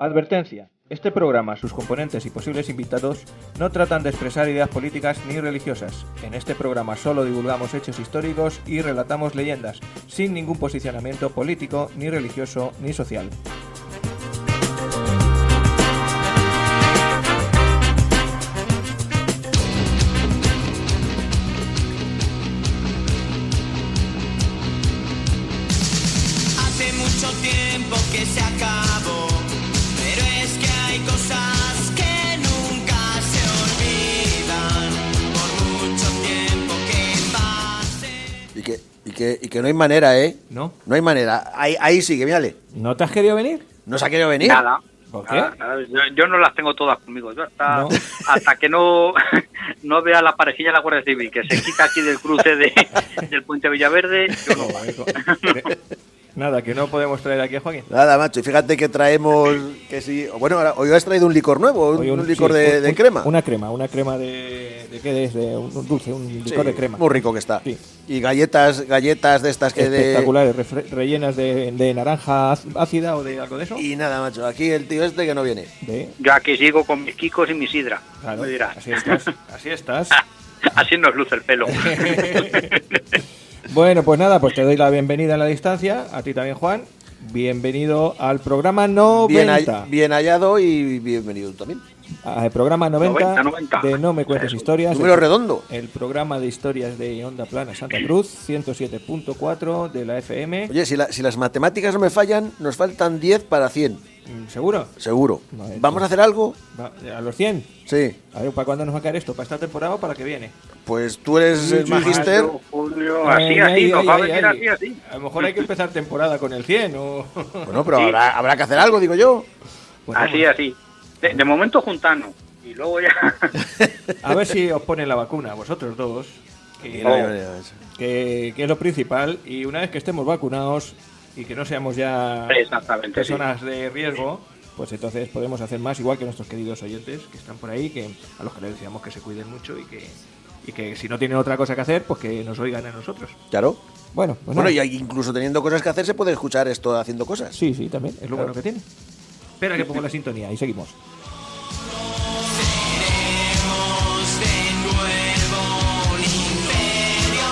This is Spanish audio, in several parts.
Advertencia. Este programa, sus componentes y posibles invitados no tratan de expresar ideas políticas ni religiosas. En este programa solo divulgamos hechos históricos y relatamos leyendas, sin ningún posicionamiento político, ni religioso, ni social. Hace mucho tiempo que se acabó, pero es que hay cosas que nunca se olvidan, por mucho tiempo que pase. Y que no hay manera, ¿eh? ¿No? No hay manera. Ahí sigue, mírale. ¿No te has querido venir? ¿No se ha querido venir? Nada. ¿Por qué? Nada. Yo no las tengo todas conmigo. Yo No. hasta que no vea la parejilla de la Guardia Civil que se quita aquí del cruce del Puente Villaverde, yo no. Nada, que no podemos traer aquí a Joaquín. Nada, macho. Y fíjate que traemos... que sí. Bueno, ahora, hoy has traído un licor nuevo, Oye, un licor sí, de crema. Una crema ¿de qué es? De un dulce, un licor Sí, de crema. muy rico que está. Sí. Y galletas de estas que Espectaculares, rellenas de naranja ácida o de algo de eso. Y nada, macho. Aquí el tío este que no viene. Yo aquí sigo con mis kikos y mi sidra. Claro, Me dirás. así estás, así estás. Así nos luce el pelo. Bueno, pues nada, pues te doy la bienvenida en la distancia, a ti también, Juan. Bienvenido al programa 90. Bien hallado y bienvenido tú también. Al programa 90, 90. de No me cuentes historias. Número redondo. El programa de historias de Onda Plana Santa Cruz, 107.4 de la FM. Oye, si las matemáticas no me fallan, nos faltan 10 para 100. ¿Seguro? Seguro. Vale, ¿Vamos a hacer algo? ¿A los 100? Sí. A ver, ¿para cuándo nos va a caer esto? ¿Para esta temporada o para la que viene? Pues tú eres el magister. Mayo, julio, así, nos va a venir así. A lo mejor hay que empezar temporada con el 100 o... Bueno, pero Sí. habrá que hacer algo, digo yo. Pues vamos. Así. De momento juntarnos. Y luego ya... A ver si os ponen la vacuna, vosotros dos, que es lo principal. Y una vez que estemos vacunados y que no seamos ya Exactamente, personas de riesgo, pues entonces podemos hacer más, igual que nuestros queridos oyentes que están por ahí, que a los que les decíamos que se cuiden mucho y que si no tienen otra cosa que hacer, pues que nos oigan a nosotros. Claro. Bueno, pues Bueno, nada. y incluso teniendo cosas que hacer, se puede escuchar esto haciendo cosas. Sí, también, es lo Claro. bueno que tiene. Espera que pongo la sintonía y seguimos. Seremos de nuevo un imperio.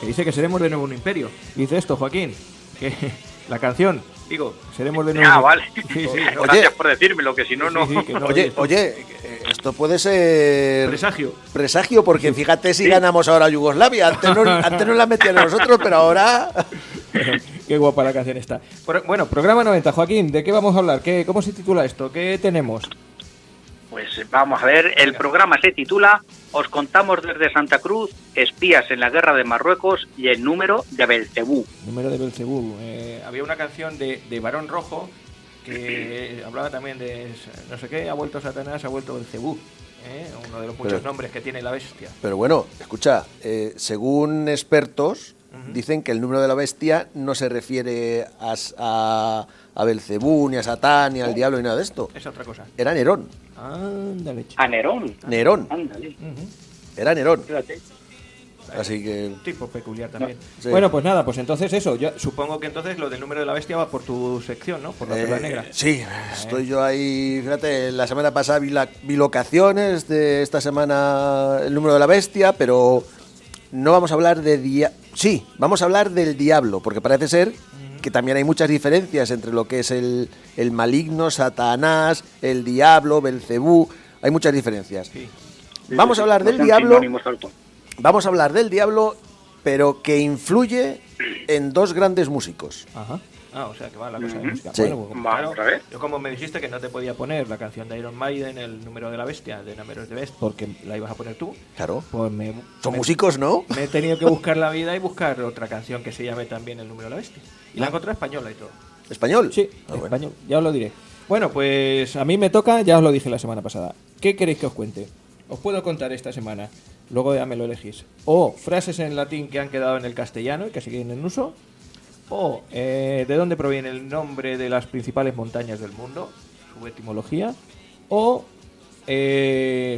Que dice que seremos de nuevo un imperio. Dice esto, Joaquín, que la canción, digo, seremos de nuevo... Ah, vale. Sí, no. Gracias por decírmelo, que si no, no... Sí, que no Oye, oyes tú. esto puede ser Presagio. porque fíjate si ganamos ahora a Yugoslavia. Antes nos la metían a nosotros, pero ahora... Qué guapa la canción está. Bueno, programa 90, Joaquín, ¿de qué vamos a hablar? ¿Cómo se titula esto? ¿Qué tenemos? Pues vamos a ver, el programa se titula Os contamos desde Santa Cruz, espías en la guerra de Marruecos y el número de Belcebú. Número de Belcebú. Había una canción de Barón Rojo que hablaba también de no sé qué, ha vuelto Satanás, ha vuelto Belcebú. Uno de los muchos nombres que tiene la bestia. Pero bueno, escucha, según expertos, dicen que el número de la bestia no se refiere a Belcebú, ni a Satán, ni al diablo, ni nada de esto. Es otra cosa. Era Nerón. Ándale, chico. A Nerón. Nerón. Ándale, Era Nerón. fíjate. Así que... Un tipo peculiar también. Sí. Bueno, pues nada, pues entonces eso. Yo supongo que entonces lo del número de la bestia va por tu sección, ¿no? Por la perla negra. Sí, estoy yo ahí, fíjate, la semana pasada vi locaciones de esta semana el número de la bestia, pero no vamos a hablar de sí, vamos a hablar del diablo, porque parece ser que también hay muchas diferencias entre lo que es el maligno, Satanás, el diablo, Belcebú, hay muchas diferencias. Sí. Vamos a hablar No del sean diablo, sinónimos, Alto. vamos a hablar del diablo, pero que influye en dos grandes músicos. Ajá. O sea que va la cosa de música. Sí. Bueno, pues, Vamos a ver. yo como me dijiste que no te podía poner la canción de Iron Maiden, el número de la bestia, de Numbers de Best, porque la ibas a poner tú, Claro. pues Son músicos, ¿no? me he tenido que buscar la vida y buscar otra canción que se llame también el número de la bestia. Y la encontré española y todo. ¿Español? Sí, Bueno. español, ya os lo diré. Bueno, pues a mí me toca, ya os lo dije la semana pasada. ¿Qué queréis que os cuente? Os puedo contar esta semana, luego ya me lo elegís. O frases en latín que han quedado en el castellano y que siguen en uso. O de dónde proviene el nombre de las principales montañas del mundo, su etimología. O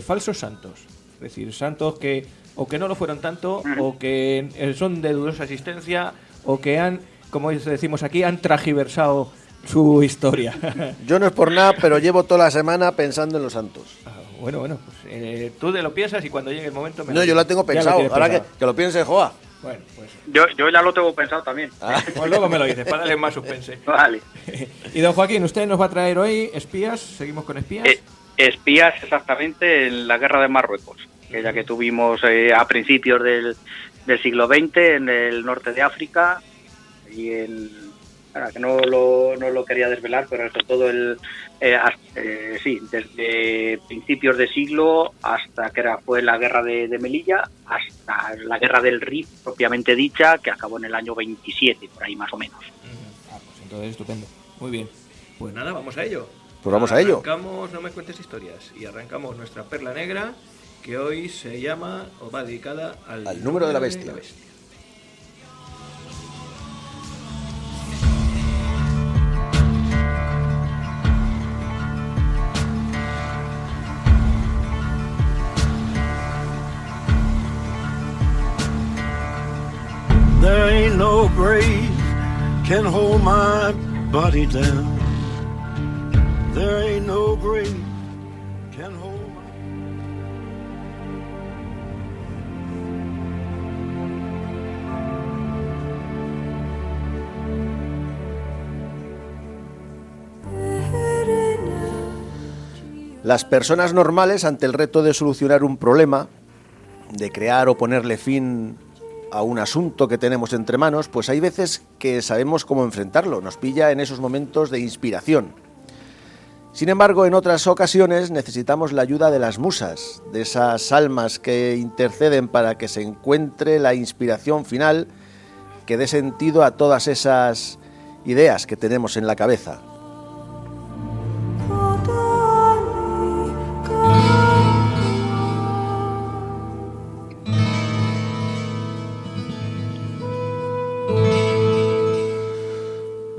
falsos santos. Es decir, santos que o que no lo fueron tanto, o que son de dudosa existencia, o que han como decimos aquí, han tragiversado su historia. Yo no es por nada, pero llevo toda la semana pensando en los santos. Bueno, pues tú te lo piensas y cuando llegue el momento... No, yo lo tengo ya pensado. tienes Ahora pensado. que lo piense, Joa. Bueno, pues, Yo ya lo tengo pensado también. pues luego me lo dices, para darle más suspense. Vale. Y don Joaquín, usted nos va a traer hoy espías, seguimos con espías. Espías exactamente en la guerra de Marruecos, aquella que tuvimos a principios del siglo XX en el norte de África y que no lo quería desvelar, pero sobre todo desde principios de siglo hasta que fue la guerra de Melilla, hasta la guerra del Rif propiamente dicha, que acabó en el año 27, por ahí más o menos. Pues entonces estupendo, muy bien. Pues nada, vamos a ello. Pues vamos a ello. Arrancamos, no me cuentes historias, y arrancamos nuestra perla negra, que hoy se llama, o va dedicada al número de la bestia. There ain't no grave can hold my body down. There ain't no grave can hold my... Las personas normales, ante el reto de solucionar un problema, de crear o ponerle fin a un asunto que tenemos entre manos, pues hay veces que sabemos cómo enfrentarlo, nos pilla en esos momentos de inspiración. Sin embargo, en otras ocasiones necesitamos la ayuda de las musas, de esas almas que interceden para que se encuentre la inspiración final que dé sentido a todas esas ideas que tenemos en la cabeza.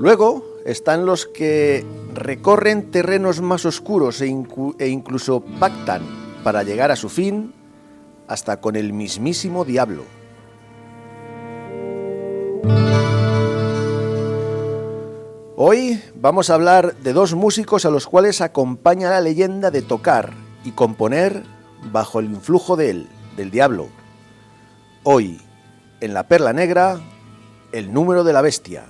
Luego están los que recorren terrenos más oscuros e incluso pactan para llegar a su fin hasta con el mismísimo diablo. Hoy vamos a hablar de dos músicos a los cuales acompaña la leyenda de tocar y componer bajo el influjo del diablo. Hoy, en La Perla Negra, el número de la bestia.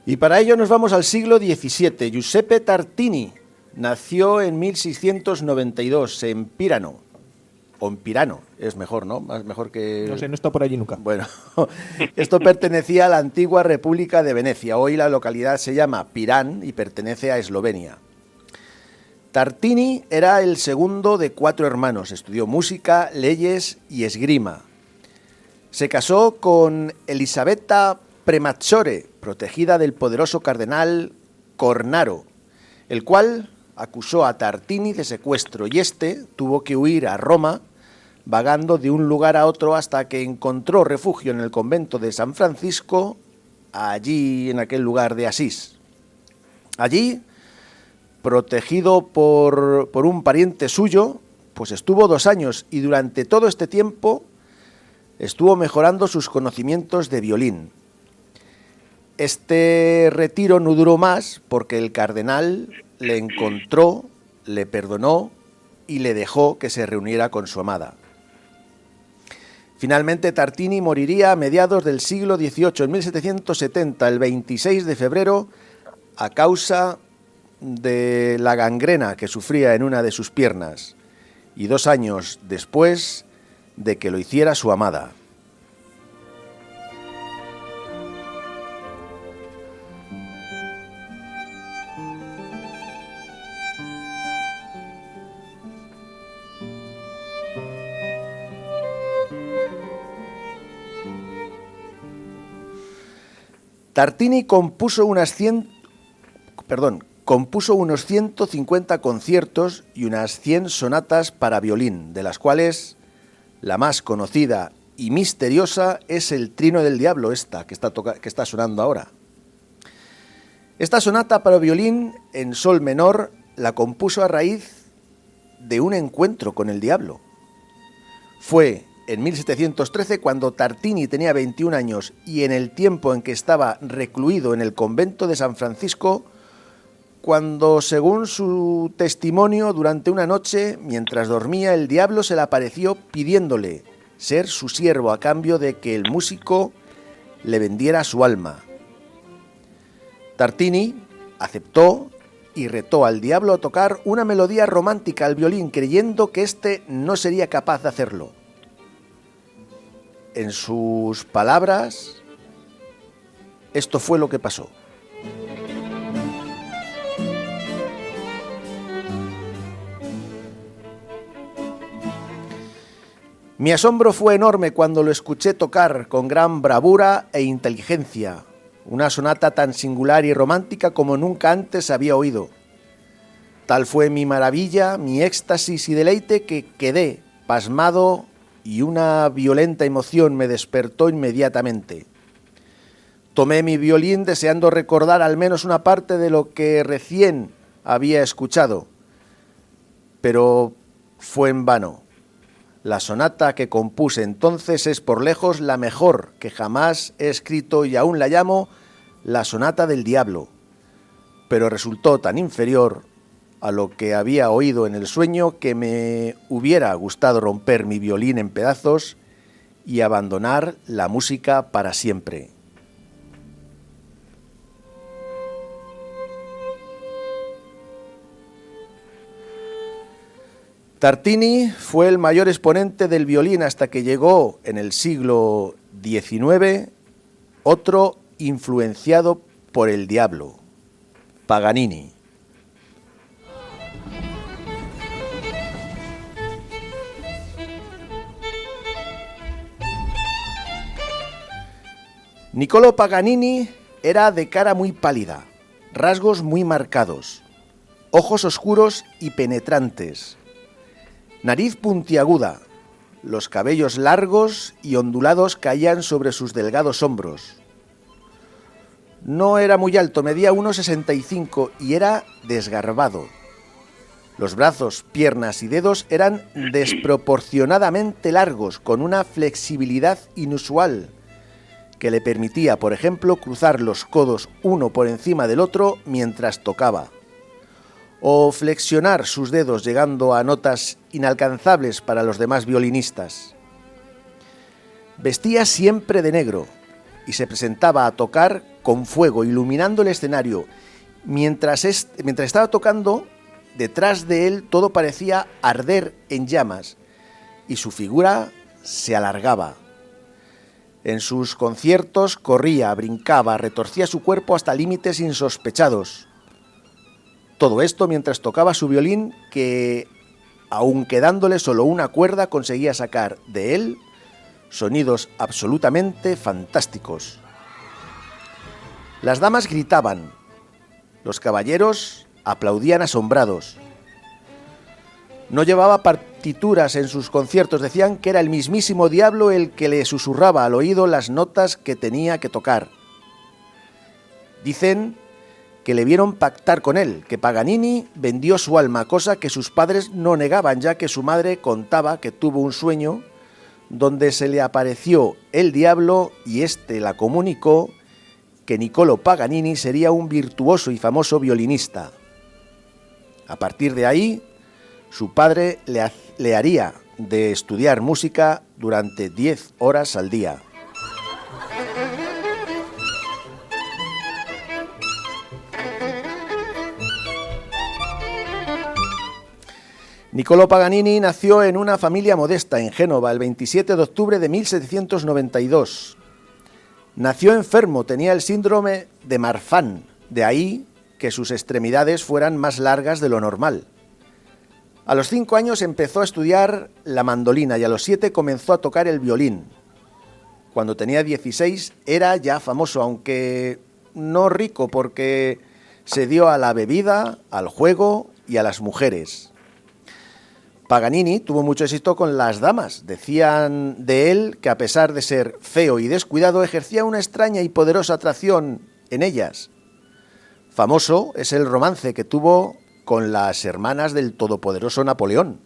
Y para ello nos vamos al siglo XVII. Giuseppe Tartini nació en 1692 en Pirano. O en Pirano, es mejor, ¿no? Más mejor que... No sé, no he estado por allí nunca. Bueno, esto pertenecía a la antigua República de Venecia. Hoy la localidad se llama Pirán y pertenece a Eslovenia. Tartini era el segundo de 4 hermanos. Estudió música, leyes y esgrima. Se casó con Elisabetta Premacciore, protegida del poderoso cardenal Cornaro, el cual acusó a Tartini de secuestro y este tuvo que huir a Roma, vagando de un lugar a otro hasta que encontró refugio en el convento de San Francisco, allí en aquel lugar de Asís. Allí, protegido por un pariente suyo, pues estuvo 2 años y durante todo este tiempo estuvo mejorando sus conocimientos de violín. Este retiro no duró más porque el cardenal le encontró, le perdonó y le dejó que se reuniera con su amada. Finalmente Tartini moriría a mediados del siglo XVIII, en 1770, el 26 de febrero, a causa de la gangrena que sufría en una de sus piernas, y 2 años después de que lo hiciera su amada. Tartini compuso compuso unos 150 conciertos y unas 100 sonatas para violín, de las cuales la más conocida y misteriosa es el Trino del Diablo, que está sonando ahora. Esta sonata para violín en sol menor la compuso a raíz de un encuentro con el diablo. Fue en 1713 cuando Tartini tenía 21 años y en el tiempo en que estaba recluido en el convento de San Francisco, cuando, según su testimonio, durante una noche, mientras dormía, el diablo se le apareció pidiéndole ser su siervo a cambio de que el músico le vendiera su alma. Tartini aceptó y retó al diablo a tocar una melodía romántica al violín, creyendo que éste no sería capaz de hacerlo. En sus palabras, esto fue lo que pasó. Mi asombro fue enorme cuando lo escuché tocar con gran bravura e inteligencia, una sonata tan singular y romántica como nunca antes había oído. Tal fue mi maravilla, mi éxtasis y deleite que quedé pasmado y una violenta emoción me despertó inmediatamente. Tomé mi violín deseando recordar al menos una parte de lo que recién había escuchado, pero fue en vano. La sonata que compuse entonces es por lejos la mejor que jamás he escrito y aún la llamo la sonata del diablo, pero resultó tan inferior a lo que había oído en el sueño que me hubiera gustado romper mi violín en pedazos y abandonar la música para siempre. Tartini fue el mayor exponente del violín hasta que llegó en el siglo XIX otro influenciado por el diablo, Paganini. Niccolò Paganini era de cara muy pálida, rasgos muy marcados, ojos oscuros y penetrantes, nariz puntiaguda, los cabellos largos y ondulados caían sobre sus delgados hombros. No era muy alto, medía 1,65 y era desgarbado. Los brazos, piernas y dedos eran desproporcionadamente largos, con una flexibilidad inusual que le permitía, por ejemplo, cruzar los codos uno por encima del otro mientras tocaba, o flexionar sus dedos llegando a notas inalcanzables para los demás violinistas. Vestía siempre de negro y se presentaba a tocar con fuego, iluminando el escenario. Mientras estaba tocando, detrás de él todo parecía arder en llamas y su figura se alargaba. En sus conciertos corría, brincaba, retorcía su cuerpo hasta límites insospechados. Todo esto mientras tocaba su violín que, aun quedándole solo una cuerda, conseguía sacar de él sonidos absolutamente fantásticos. Las damas gritaban, los caballeros aplaudían asombrados. No llevaba partituras en sus conciertos, decían que era el mismísimo diablo el que le susurraba al oído las notas que tenía que tocar. Dicen que le vieron pactar con él, que Paganini vendió su alma, cosa que sus padres no negaban, ya que su madre contaba que tuvo un sueño donde se le apareció el diablo y éste la comunicó que Niccolò Paganini sería un virtuoso y famoso violinista. A partir de ahí, su padre le haría de estudiar música durante 10 horas al día. Niccolò Paganini nació en una familia modesta en Génova el 27 de octubre de 1792. Nació enfermo, tenía el síndrome de Marfan, de ahí que sus extremidades fueran más largas de lo normal. A los 5 años empezó a estudiar la mandolina y a los 7 comenzó a tocar el violín. Cuando tenía 16 era ya famoso, aunque no rico, porque Se dio a la bebida, al juego y a las mujeres. Paganini tuvo mucho éxito con las damas. Decían de él que a pesar de ser feo y descuidado, ejercía una extraña y poderosa atracción en ellas. Famoso es el romance que tuvo con las hermanas del todopoderoso Napoleón.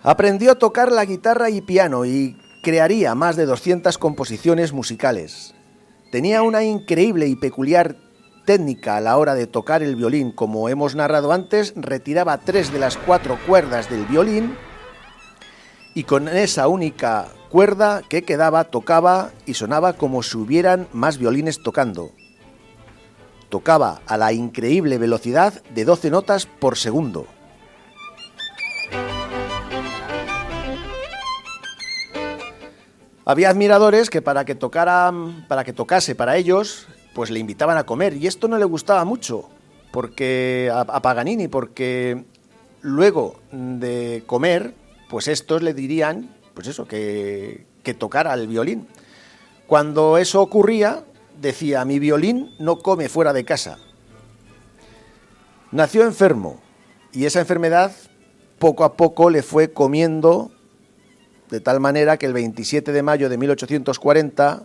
Aprendió a tocar la guitarra y piano y crearía más de 200 composiciones musicales. Tenía una increíble y peculiar técnica a la hora de tocar el violín. Como hemos narrado antes, retiraba 3 de las 4 cuerdas del violín y con esa única cuerda que quedaba tocaba y sonaba como si hubieran más violines tocando. Tocaba a la increíble velocidad de 12 notas por segundo. Había admiradores que para que tocase para ellos, pues le invitaban a comer, y esto no le gustaba mucho porque a Paganini, porque luego de comer, pues estos le dirían, pues eso, que tocara el violín. Cuando eso ocurría, decía: mi violín no come fuera de casa. Nació enfermo, y esa enfermedad poco a poco le fue comiendo, de tal manera que el 27 de mayo de 1840,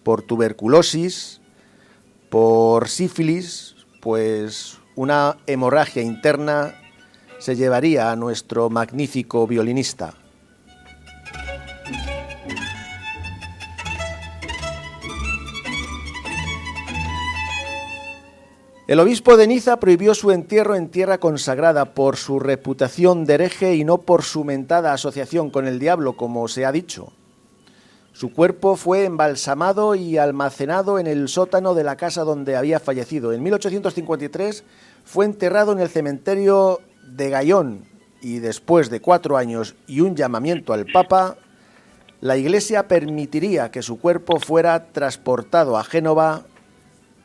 por tuberculosis, por sífilis, pues una hemorragia interna se llevaría a nuestro magnífico violinista. El obispo de Niza prohibió su entierro en tierra consagrada por su reputación de hereje y no por su mentada asociación con el diablo, como se ha dicho. Su cuerpo fue embalsamado y almacenado en el sótano de la casa donde había fallecido. En 1853 fue enterrado en el cementerio de Gaión y después de 4 años y un llamamiento al Papa, la Iglesia permitiría que su cuerpo fuera transportado a Génova,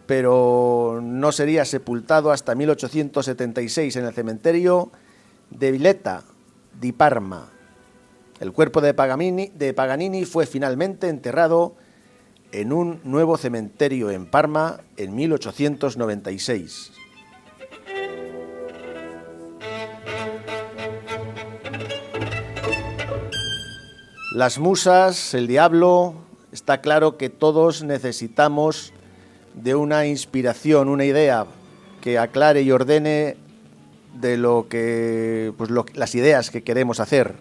pero no sería sepultado hasta 1876 en el cementerio de Villetta di Parma. El cuerpo de Paganini fue finalmente enterrado en un nuevo cementerio en Parma en 1896. Las musas, el diablo, está claro que todos necesitamos de una inspiración, una idea que aclare y ordene de las ideas que queremos hacer.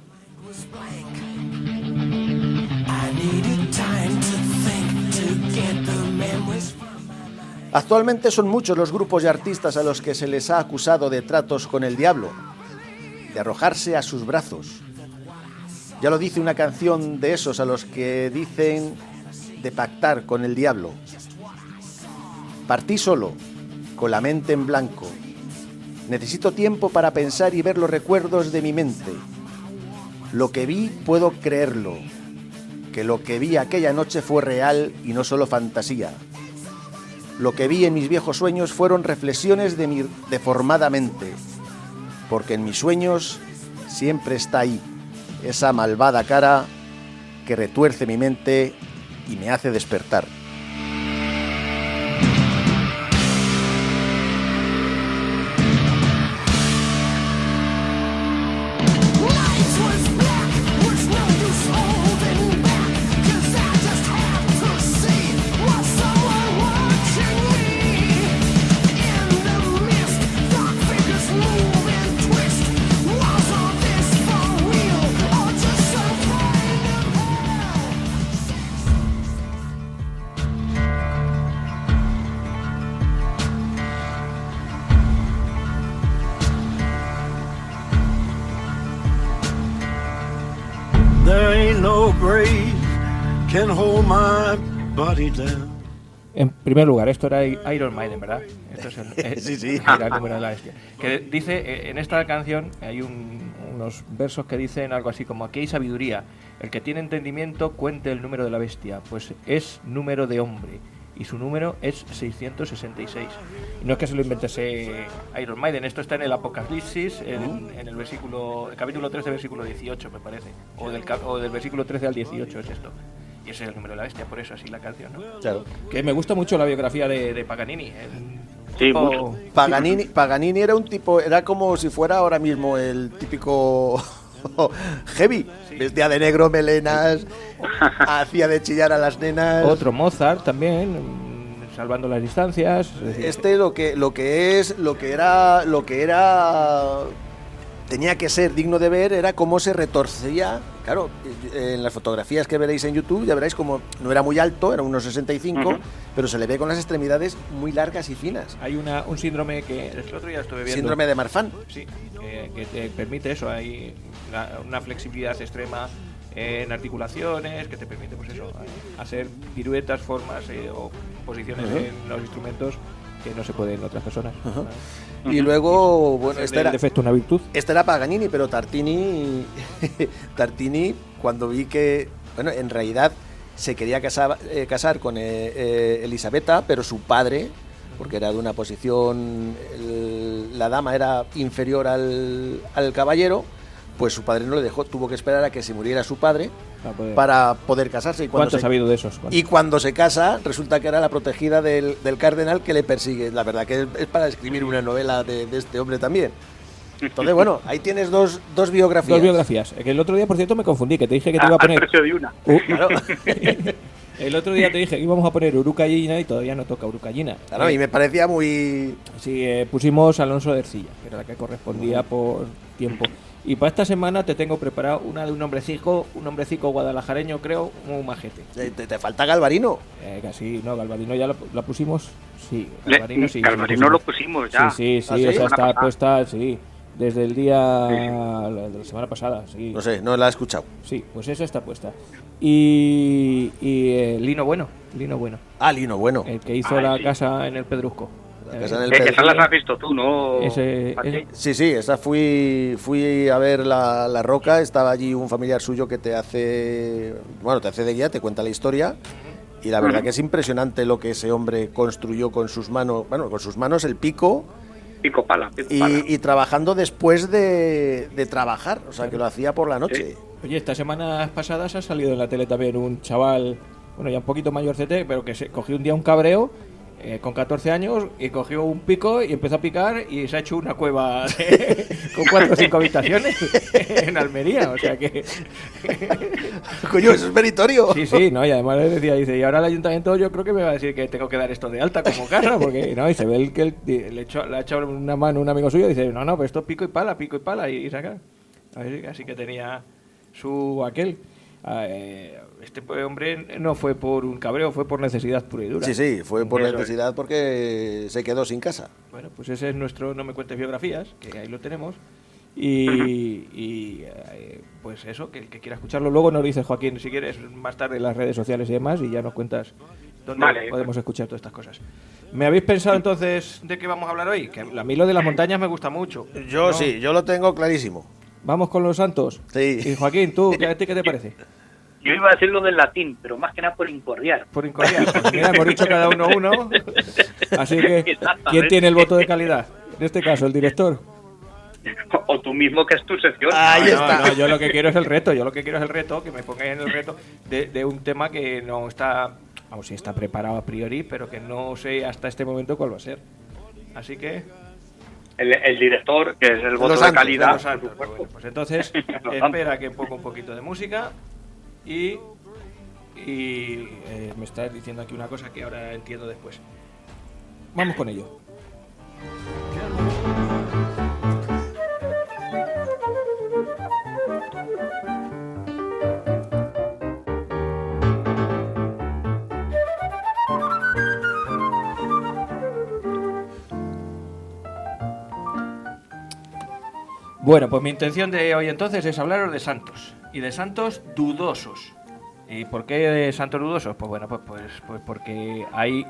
Actualmente son muchos los grupos y artistas a los que se les ha acusado de tratos con el diablo, de arrojarse a sus brazos. Ya lo dice una canción de esos a los que dicen de pactar con el diablo. Partí solo, con la mente en blanco. Necesito tiempo para pensar y ver los recuerdos de mi mente. Lo que vi puedo creerlo, que lo que vi aquella noche fue real y no solo fantasía. Lo que vi en mis viejos sueños fueron reflexiones de mi deformada mente, porque en mis sueños siempre está ahí, esa malvada cara que retuerce mi mente y me hace despertar. There ain't no grave can hold my body down. En primer lugar, esto era Iron Maiden, ¿verdad? Esto es Sí. Era el número de la bestia. Que dice, en esta canción hay unos versos que dicen algo así como: aquí hay sabiduría, el que tiene entendimiento cuente el número de la bestia, pues es número de hombre, y su número es 666. Y no es que se lo inventase Iron Maiden, esto está en el Apocalipsis, en el capítulo 13, versículo 18, me parece. O del versículo 13 al 18 es esto. Y ese es el número de la bestia, por eso así la canción, ¿no? Claro. Que me gusta mucho la biografía de Paganini. Sí, mucho. Paganini era un tipo, era como si fuera ahora mismo el típico heavy. Vestía de negro, melenas, hacía de chillar a las nenas. Otro Mozart también, salvando las distancias. Es decir, Lo que era tenía que ser digno de ver era cómo se retorcía. Claro, en las fotografías que veréis en YouTube ya veréis como no era muy alto, era unos 65, pero se le ve con las extremidades muy largas y finas. hay un síndrome que el otro día estuve viendo. Síndrome de Marfan. Sí, que te permite eso, hay una flexibilidad extrema en articulaciones que te permite pues eso, hacer piruetas, formas o posiciones en los instrumentos que no se pueden en otras personas. Y luego, bueno, este era defecto una virtud. Este era Paganini, pero Tartini, cuando vi que, bueno, en realidad se quería casar con Elisabetta, pero su padre, porque era de una posición, la dama era inferior al caballero, pues su padre no le dejó, tuvo que esperar a que se muriera su padre para poder casarse. Y ¿Cuántos ha habido de esos? Y cuando se casa, resulta que era la protegida del cardenal que le persigue. La verdad que es para escribir una novela de este hombre también. Entonces, bueno, ahí tienes dos biografías. Dos biografías. Que el otro día, por cierto, me confundí, que te dije que te iba a poner... Al precio de una. Claro. El otro día te dije que íbamos a poner Urucallina y todavía no toca Urucallina. Claro, y me parecía muy... Sí, pusimos Alonso de Ercilla, que era la que correspondía por tiempo. Y para esta semana te tengo preparado una de un hombrecico guadalajareño, creo, muy majete. Te falta Galvarino. Casi, no, Galvarino ya la pusimos. Sí, Galvarino sí. Galvarino lo pusimos ya. Sí, ¿Ah, sí? esa está Semana puesta, sí. Desde el día de la semana pasada, sí. No sé, no la he escuchado. Sí, pues esa está puesta. Y Lino Bueno. Ah, Lino, bueno. El que hizo la casa en el Pedrusco. La casa en el Esas las has visto tú, ¿no? Sí, esa fui a ver la Roca, estaba allí un familiar suyo que te hace de guía, te cuenta la historia, y la verdad que es impresionante lo que ese hombre construyó con sus manos, el pico Pala. y trabajando después de trabajar, o sea que lo hacía por la noche. Oye, estas semanas pasadas ha salido en la tele también un chaval, bueno, ya un poquito mayorcete, pero que se cogió un día un cabreo con 14 años y cogió un pico y empezó a picar y se ha hecho una cueva con 4 o 5 habitaciones en Almería, o sea que... Coño, eso es meritorio. Sí, no, y además le decía, dice, y ahora el ayuntamiento yo creo que me va a decir que tengo que dar esto de alta como casa, porque no, y se ve le ha echado una mano un amigo suyo y dice, no, pero esto pico y pala, y saca. Así que tenía su aquel. Este hombre no fue por un cabreo, fue por necesidad pura y dura. Sí, fue por necesidad porque se quedó sin casa. Bueno, pues ese es nuestro No me cuentes biografías, que ahí lo tenemos. Y pues eso, que el que quiera escucharlo luego nos dice Joaquín, si quieres, más tarde en las redes sociales y demás, y ya nos cuentas dónde podemos escuchar todas estas cosas. ¿Me habéis pensado entonces de qué vamos a hablar hoy? Que a mí lo de las montañas me gusta mucho. Yo sí, yo lo tengo clarísimo. ¿Vamos con los santos? Sí. Y Joaquín, ¿tú qué te parece? Yo iba a decir lo del latín, pero más que nada por incordiar. Por incordiar. Pues mira, hemos dicho cada uno. Así que, ¿quién tiene el voto de calidad? En este caso, el director. O tú mismo, que es tu sección. Ahí está. No, yo lo que quiero es el reto. Que me pongáis en el reto de un tema que no está, vamos, sí está preparado a priori, pero que no sé hasta este momento cuál va a ser. Así que... El director, que es el voto de santos, calidad. Los santos. Bueno, pues entonces, espera que ponga un poquito de música y me estás diciendo aquí una cosa que ahora entiendo después. Vamos con ello. Bueno, pues mi intención de hoy entonces es hablaros de santos y de santos dudosos. ¿Y por qué de santos dudosos? Pues bueno, pues porque hay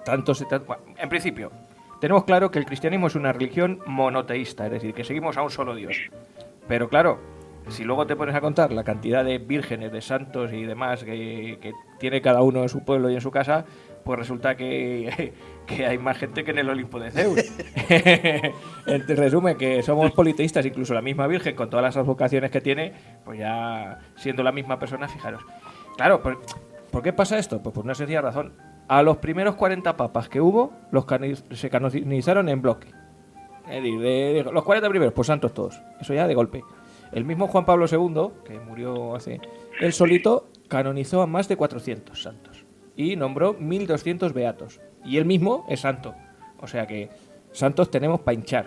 tantos... Bueno, en principio, tenemos claro que el cristianismo es una religión monoteísta, es decir, que seguimos a un solo Dios. Pero claro, si luego te pones a contar la cantidad de vírgenes, de santos y demás que tiene cada uno en su pueblo y en su casa, pues resulta que hay más gente que en el Olimpo de Zeus. En resumen, que somos politeístas, incluso la misma Virgen, con todas las advocaciones que tiene, pues ya siendo la misma persona, fijaros. Claro, ¿por qué pasa esto? Pues por una sencilla razón. A los primeros 40 papas que hubo, se canonizaron en bloque. Es decir, de los 40 primeros, pues santos todos. Eso ya de golpe. El mismo Juan Pablo II, que murió él solito canonizó a más de 400 santos. Y nombró 1200 beatos. Y él mismo es santo. O sea que santos tenemos para hinchar.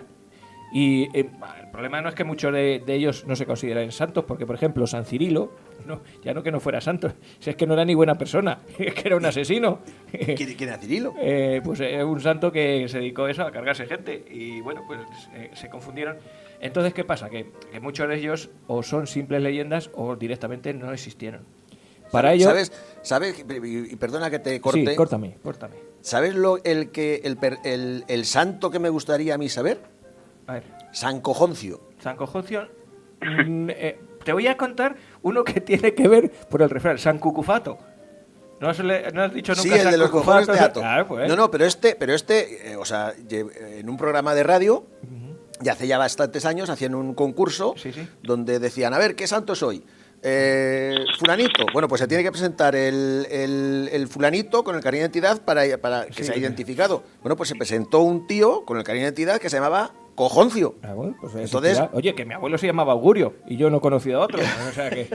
Y el problema no es que muchos de ellos no se consideren santos, porque, por ejemplo, San Cirilo, ya no que no fuera santo, si es que no era ni buena persona, es que era un asesino. ¿Quién era Cirilo? Pues un santo que se dedicó a eso, a cargarse gente. Y bueno, pues se confundieron. Entonces, ¿qué pasa? Que muchos de ellos o son simples leyendas o directamente no existieron. Para ello... ¿Sabes? Y perdona que te corte. Sí, córtame. ¿Sabes el santo que me gustaría a mí saber? A ver. San Cojoncio. San Cojoncio... te voy a contar uno que tiene que ver por el refrán. San Cucufato. ¿No has dicho nunca sí, el San de los cojones de Ato. Claro, pues. No, pero o sea, en un programa de radio, ya hace ya bastantes años, hacían un concurso donde decían, a ver, ¿qué santo soy? Fulanito. Bueno, pues se tiene que presentar el fulanito con el carnet de identidad para que sea identificado. Bueno, pues se presentó un tío con el carnet de identidad que se llamaba Cojoncio. Bueno, pues entonces, oye, que mi abuelo se llamaba Augurio y yo no he conocido a otro. O sea que...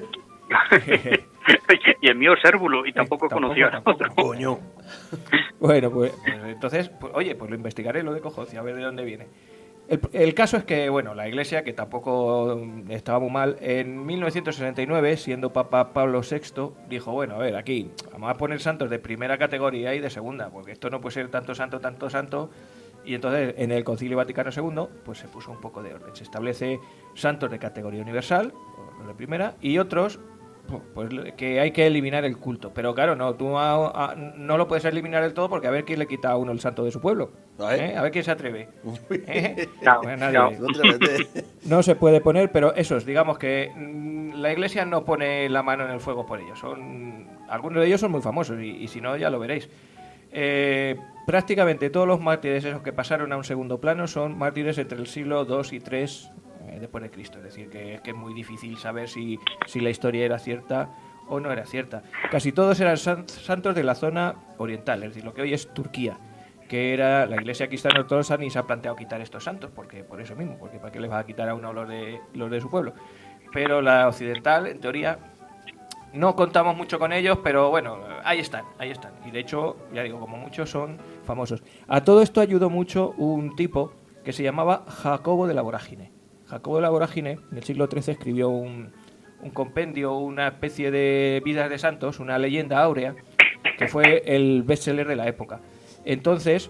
Y el mío es Cérvulo y tampoco conoció a otro. Coño. Bueno, pues entonces, oye, pues lo investigaré lo de Cojoncio, a ver de dónde viene. El caso es que, bueno, la Iglesia, que tampoco estaba muy mal, en 1969, siendo Papa Pablo VI, dijo, bueno, a ver, aquí vamos a poner santos de primera categoría y de segunda, porque esto no puede ser tanto santo, y entonces en el Concilio Vaticano II, pues se puso un poco de orden. Se establece santos de categoría universal, los de primera, y otros, pues que hay que eliminar el culto. Pero claro, no, tú no lo puedes eliminar del todo porque a ver quién le quita a uno el santo de su pueblo. A ver quién se atreve. Pues nadie. No se puede poner, pero esos, digamos que la Iglesia no pone la mano en el fuego por ellos. Algunos de ellos son muy famosos y si no, ya lo veréis. Prácticamente todos los mártires esos que pasaron a un segundo plano son mártires entre el siglo II y III después de Cristo. Es decir, que es muy difícil saber si la historia era cierta o no era cierta. Casi todos eran santos de la zona oriental, es decir, lo que hoy es Turquía, que era la Iglesia cristiana ortodoxa, ni se ha planteado quitar estos santos, porque por eso mismo, porque ¿para qué les va a quitar a uno los de su pueblo? Pero la occidental, en teoría, no contamos mucho con ellos, pero bueno, ahí están. Y de hecho, ya digo, como muchos son famosos. A todo esto ayudó mucho un tipo que se llamaba Jacobo de la Vorágine. Jacobo de la Vorágine, en el siglo XIII, escribió un compendio, una especie de vidas de santos, una leyenda áurea, que fue el bestseller de la época. Entonces,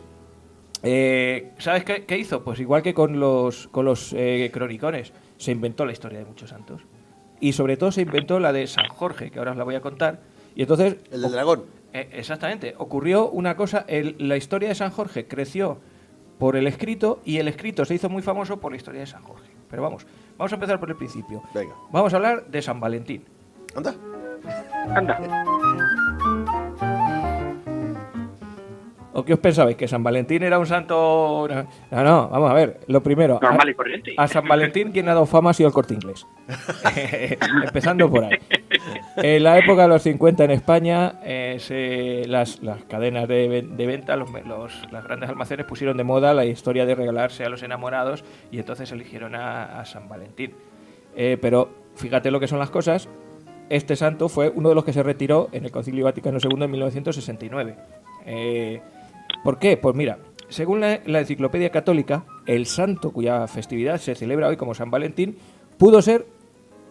¿sabes qué hizo? Pues igual que con los cronicones, se inventó la historia de muchos santos. Y sobre todo se inventó la de San Jorge, que ahora os la voy a contar. Y entonces... El del dragón. Exactamente. Ocurrió una cosa, la historia de San Jorge creció por el escrito y el escrito se hizo muy famoso por la historia de San Jorge. Pero vamos a empezar por el principio. Venga. Vamos a hablar de San Valentín. Anda. ¿O qué os pensabais? ¿Que San Valentín era un santo...? No, vamos a ver. Lo primero... Normal y corriente. A San Valentín quien ha dado fama ha sido el Corte Inglés. Empezando por ahí. En la época de los 50 en España, las cadenas de venta, las grandes almacenes pusieron de moda la historia de regalarse a los enamorados y entonces eligieron a San Valentín. Pero fíjate lo que son las cosas. Este santo fue uno de los que se retiró en el Concilio Vaticano II en 1969. ¿Por qué? Pues mira, según la Enciclopedia Católica, el santo cuya festividad se celebra hoy como San Valentín pudo ser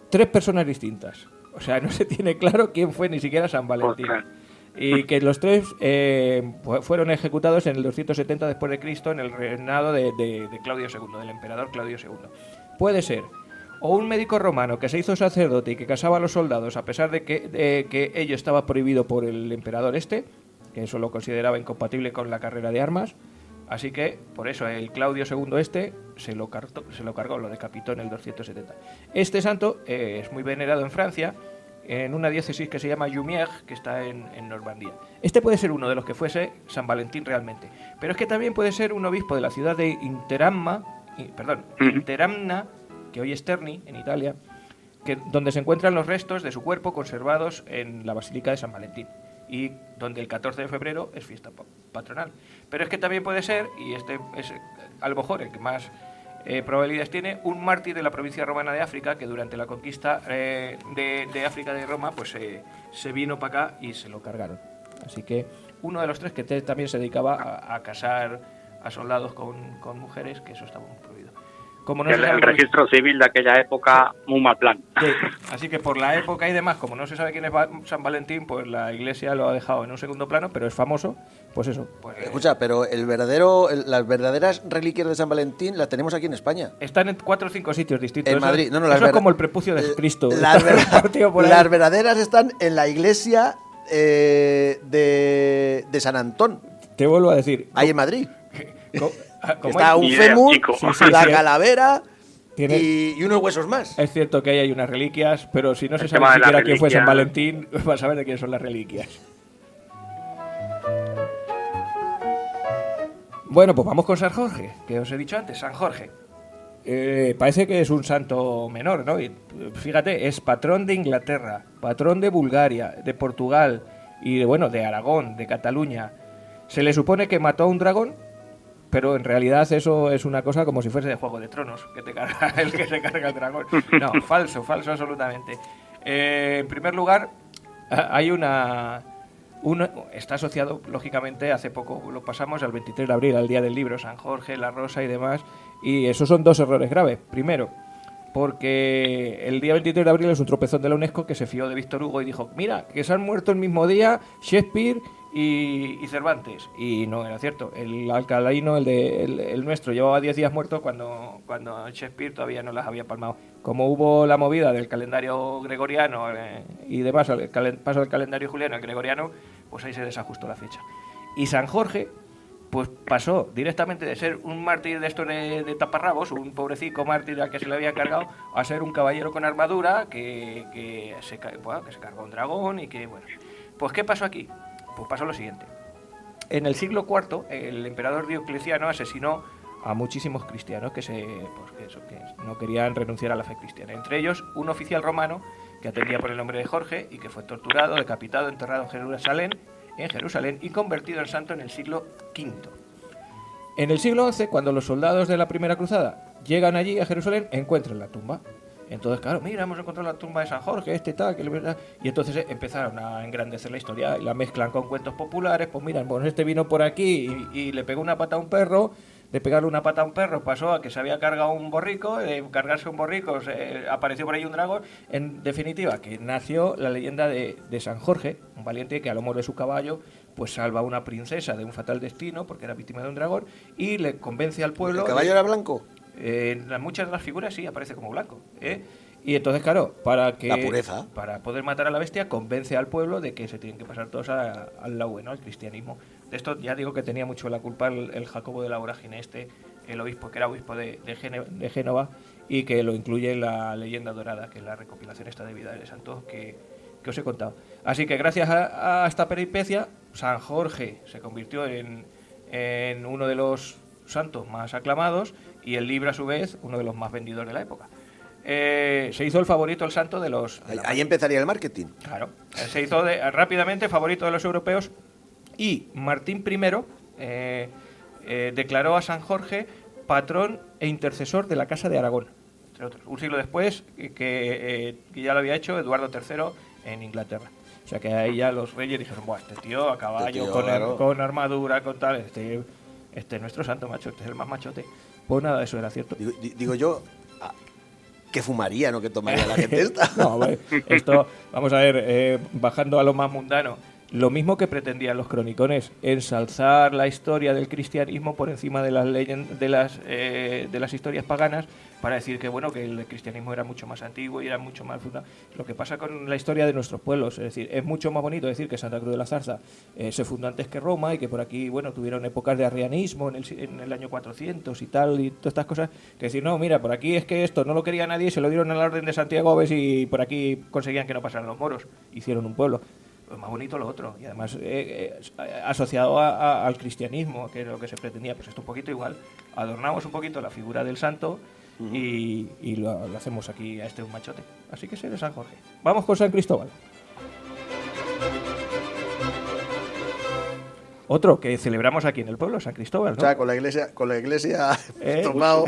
3 personas distintas. O sea, no se tiene claro quién fue ni siquiera San Valentín. Y que los 3 fueron ejecutados en el 270 después de Cristo en el reinado de Claudio II, del emperador Claudio II. Puede ser o un médico romano que se hizo sacerdote y que casaba a los soldados a pesar de que ello estaba prohibido por el emperador que eso lo consideraba incompatible con la carrera de armas. Así que, por eso, el Claudio II se lo cargó, lo decapitó en el 270. Este santo es muy venerado en Francia, en una diócesis que se llama Jumièges, que está en Normandía. Este puede ser uno de los que fuese San Valentín realmente, pero es que también puede ser un obispo de la ciudad de Interamna, que hoy es Terni, en Italia, donde se encuentran los restos de su cuerpo conservados en la Basílica de San Valentín, y donde el 14 de febrero es fiesta patronal. Pero es que también puede ser, y este es a lo mejor el que más probabilidades tiene, un mártir de la provincia romana de África, que durante la conquista de África de Roma pues se vino para acá y se lo cargaron. Así que uno de los tres que también se dedicaba a casar a soldados con mujeres, que eso estaba muy prohibido. Como no El registro civil de aquella época, muy mal plan. Sí, así que por la época y demás, como no se sabe quién es San Valentín, pues la iglesia lo ha dejado en un segundo plano, pero es famoso, pues eso. Pues, Escucha, pero las verdaderas reliquias de San Valentín las tenemos aquí en España. Están en 4 o 5 sitios distintos. En Eso, Madrid. eso es como el prepucio de Cristo. Las Las verdaderas están en la iglesia de San Antón, Te vuelvo a decir. ahí en Madrid. Como Está un fémur, Sí, la sí. calavera Tiene- y unos huesos más. Es cierto que ahí hay unas reliquias, pero si no se El sabe tema de las siquiera quién fue San reliquias. Valentín, vas a saber de quién son las reliquias. Bueno, pues vamos con San Jorge, que os he dicho antes, San Jorge. Parece que es un santo menor, ¿no? Y, fíjate, es patrón de Inglaterra, patrón de Bulgaria, de Portugal y de Aragón, de Cataluña. Se le supone que mató a un dragón, pero en realidad eso es una cosa como si fuese de Juego de Tronos, que te carga el que se carga el dragón. No, falso absolutamente. En primer lugar, hay está asociado, lógicamente, hace poco lo pasamos al 23 de abril, al Día del Libro, San Jorge, la Rosa y demás, y esos son 2 errores graves. Primero, porque el día 23 de abril es un tropezón de la UNESCO que se fió de Víctor Hugo y dijo, mira, que se han muerto el mismo día Shakespeare y Cervantes. Y no era cierto. El alcalaíno, el nuestro, llevaba 10 días muerto cuando Shakespeare todavía no las había palmado. Como hubo la movida del calendario gregoriano y demás, paso del calendario juliano al gregoriano, pues ahí se desajustó la fecha. Y San Jorge pues pasó directamente de ser un mártir de estos de taparrabos, un pobrecico mártir al que se le había cargado, a ser un caballero con armadura que se cargó un dragón y que, bueno. Pues, ¿qué pasó aquí? Pues pasó lo siguiente. En el siglo IV, el emperador Diocleciano asesinó a muchísimos cristianos que no querían renunciar a la fe cristiana. Entre ellos, un oficial romano que atendía por el nombre de Jorge y que fue torturado, decapitado, enterrado en Jerusalén y convertido en santo en el siglo V. En el siglo XI, cuando los soldados de la Primera Cruzada llegan allí a Jerusalén, encuentran la tumba. Entonces, claro, mira, hemos encontrado la tumba de San Jorge, tal, y entonces empezaron a engrandecer la historia y la mezclan con cuentos populares. Pues mira, bueno, este vino por aquí y le pegó una pata a un perro. De pegarle una pata a un perro pasó a que se había cargado un borrico, de cargarse un borrico apareció por ahí un dragón. En definitiva, que nació la leyenda de San Jorge, un valiente que a lomo de su caballo pues salva a una princesa de un fatal destino porque era víctima de un dragón y le convence al pueblo. ¿El caballo era blanco? En muchas de las figuras sí aparece como blanco, Y entonces, claro, para poder matar a la bestia, convence al pueblo de que se tienen que pasar todos al lado bueno, al cristianismo. De esto ya digo que tenía mucho la culpa el Jacobo de la Vorágine, el obispo, que era obispo de Génova, y que lo incluye en la leyenda dorada, que es la recopilación esta de vida de santos que os he contado. Así que gracias a esta peripecia, San Jorge se convirtió en uno de los santos más aclamados y el libro, a su vez, uno de los más vendidos de la época. Se hizo el favorito, el santo de los... Ahí empezaría el marketing. Claro. Se hizo rápidamente favorito de los europeos y Martín I declaró a San Jorge patrón e intercesor de la Casa de Aragón, entre otros. Un siglo después que ya lo había hecho Eduardo III en Inglaterra. O sea que ahí ya los reyes dijeron, buah, este tío a caballo, claro, con armadura, con tal, este es nuestro santo, macho, este es el más machote. Pues nada, eso era cierto. Digo yo, ¿qué fumaría, no? ¿Qué tomaría la gente esta? No, esto, vamos a ver, bajando a lo más mundano. Lo mismo que pretendían los cronicones, ensalzar la historia del cristianismo por encima de de las historias paganas, para decir que bueno, que el cristianismo era mucho más antiguo y era mucho más fundado. Lo que pasa con la historia de nuestros pueblos, es decir, es mucho más bonito decir que Santa Cruz de la Zarza se fundó antes que Roma y que por aquí, bueno, tuvieron épocas de arrianismo en el año 400 y tal, y todas estas cosas, que decir, no, mira, por aquí es que esto no lo quería nadie y se lo dieron a la Orden de Santiago Goves y por aquí conseguían que no pasaran los moros, hicieron un pueblo. Pues más bonito lo otro, y además asociado al cristianismo, que es lo que se pretendía. Pues esto un poquito igual, adornamos un poquito la figura del santo y lo hacemos aquí a un machote. Así que será San Jorge. Vamos con San Cristóbal. Otro que celebramos aquí en el pueblo, San Cristóbal, ¿no? O sea, con la iglesia tomado,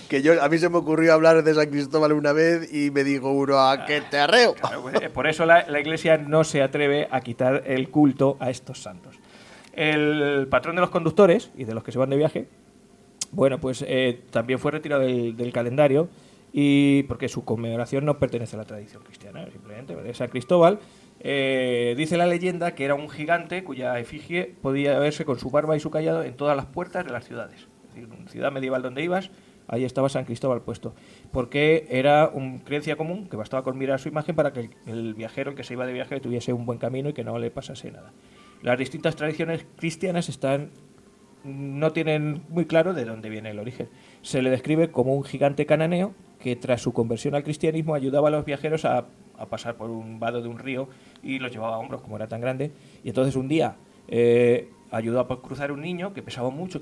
que a mí se me ocurrió hablar de San Cristóbal una vez y me dijo uno, ¿a qué te arreo? Claro, pues, por eso la iglesia no se atreve a quitar el culto a estos santos. El patrón de los conductores y de los que se van de viaje, bueno, pues también fue retirado del calendario, y porque su conmemoración no pertenece a la tradición cristiana, simplemente. De San Cristóbal, dice la leyenda que era un gigante cuya efigie podía verse con su barba y su cayado en todas las puertas de las ciudades. Es decir, una ciudad medieval donde ibas, ahí estaba San Cristóbal puesto. Porque era una creencia común que bastaba con mirar su imagen para que el viajero, el que se iba de viaje, tuviese un buen camino y que no le pasase nada. Las distintas tradiciones cristianas no tienen muy claro de dónde viene el origen. Se le describe como un gigante cananeo que tras su conversión al cristianismo ayudaba a los viajeros a pasar por un vado de un río y los llevaba a hombros, como era tan grande. Y entonces un día ayudó a cruzar un niño que pesaba mucho,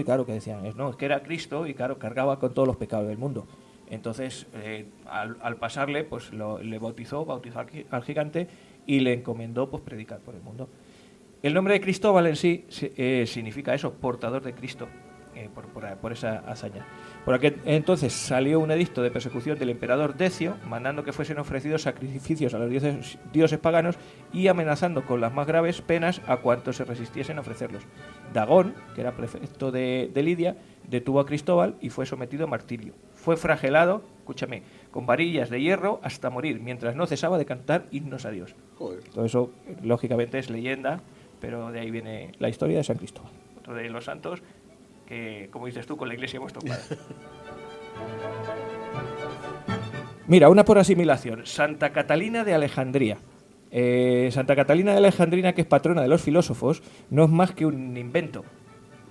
y claro, que decían, no, es que era Cristo, y claro, cargaba con todos los pecados del mundo. Entonces, al pasarle, pues le bautizó al gigante y le encomendó pues predicar por el mundo. El nombre de Cristóbal en sí significa eso, portador de Cristo, por esa hazaña. Por aquel entonces salió un edicto de persecución del emperador Decio, mandando que fuesen ofrecidos sacrificios a los dioses paganos y amenazando con las más graves penas a cuantos se resistiesen a ofrecerlos. Dagón, que era prefecto de Lidia, detuvo a Cristóbal y fue sometido a martirio. Fue flagelado, escúchame, con varillas de hierro hasta morir, mientras no cesaba de cantar himnos a Dios. Joder. Todo eso, lógicamente, es leyenda, pero de ahí viene la historia de San Cristóbal. Otro de los santos que, como dices tú, con la iglesia hemos topado. Mira, una por asimilación. Santa Catalina de Alejandría. Santa Catalina de Alejandría, que es patrona de los filósofos, no es más que un invento.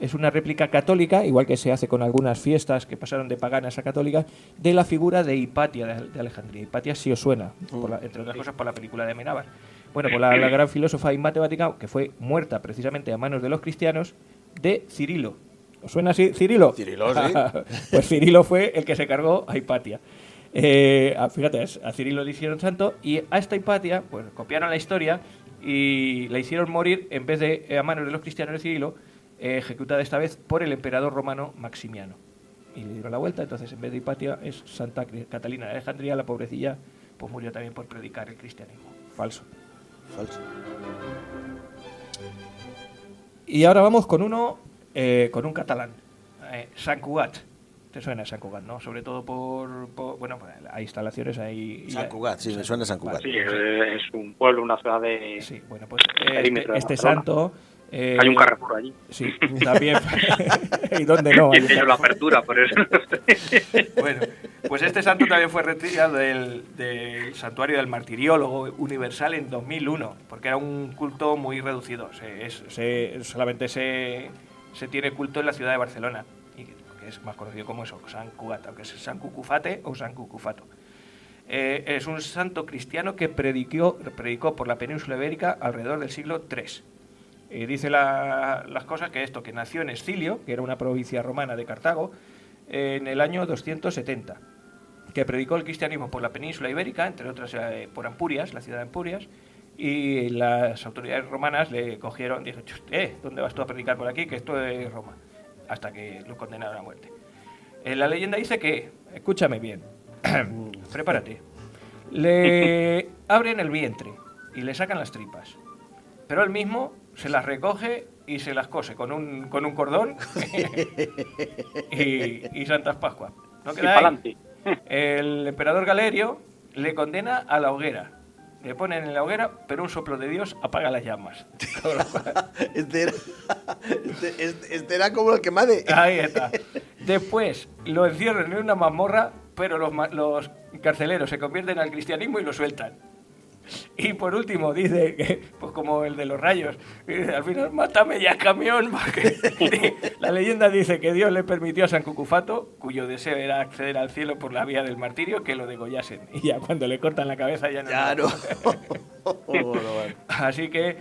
Es una réplica católica, igual que se hace con algunas fiestas que pasaron de paganas a católicas, de la figura de Hipatia de Alejandría. Hipatia sí os suena, entre otras cosas por la película de Amenábar. Bueno, pues la gran filósofa y matemática que fue muerta precisamente a manos de los cristianos, de Cirilo. ¿Os suena así, Cirilo? Cirilo, sí. Pues Cirilo fue el que se cargó a Hipatia. Fíjate, a Cirilo le hicieron santo y a esta Hipatia pues copiaron la historia y la hicieron morir en vez de a manos de los cristianos de Cirilo, ejecutada esta vez por el emperador romano Maximiano. Y le dieron la vuelta, entonces en vez de Hipatia es Santa Catalina de Alejandría, la pobrecilla pues murió también por predicar el cristianismo. Falso. Y ahora vamos con un catalán, Sant Cugat. Te suena Sant Cugat, ¿no? Sobre todo bueno, pues hay instalaciones ahí. Sant Cugat, sí, me suena Sant Cugat. Sí, es un pueblo, una ciudad de... Sí, bueno, pues este santo... hay un Carrefour allí. Sí, también. ¿Y dónde no? Y tiene la apertura, por eso. Bueno, pues este santo también fue retirado del santuario del martiriólogo universal en 2001, porque era un culto muy reducido. Solamente se tiene culto en la ciudad de Barcelona, y que es más conocido como eso, Sant Cugat, aunque es Sant Cucufate o Sant Cucufato. Es un santo cristiano que predicó por la península ibérica alrededor del siglo III. Dice las cosas que nació en Escilio, que era una provincia romana de Cartago, en el año 270, que predicó el cristianismo por la península ibérica, entre otras por Ampurias, la ciudad de Ampurias, y las autoridades romanas le cogieron y dijeron, ¿dónde vas tú a predicar por aquí? Que esto es Roma, hasta que lo condenaron a muerte. La leyenda dice que, escúchame bien, prepárate, le abren el vientre y le sacan las tripas, pero él mismo se las recoge y se las cose con un cordón y Santas Pascuas. ¿No queda ahí? El emperador Galerio le condena a la hoguera. le ponen en la hoguera, pero un soplo de Dios apaga las llamas. Con lo cual, este era como el quemade. ahí está. Después lo encierran en una mazmorra, pero los carceleros se convierten al cristianismo y lo sueltan. Y por último dice que, pues como el de los rayos, dice, al final, mátame ya, camión. Porque la leyenda dice que Dios le permitió a San Cucufato, cuyo deseo era acceder al cielo por la vía del martirio, que lo degollasen. Y ya cuando le cortan la cabeza ya no. Ya no. Así que,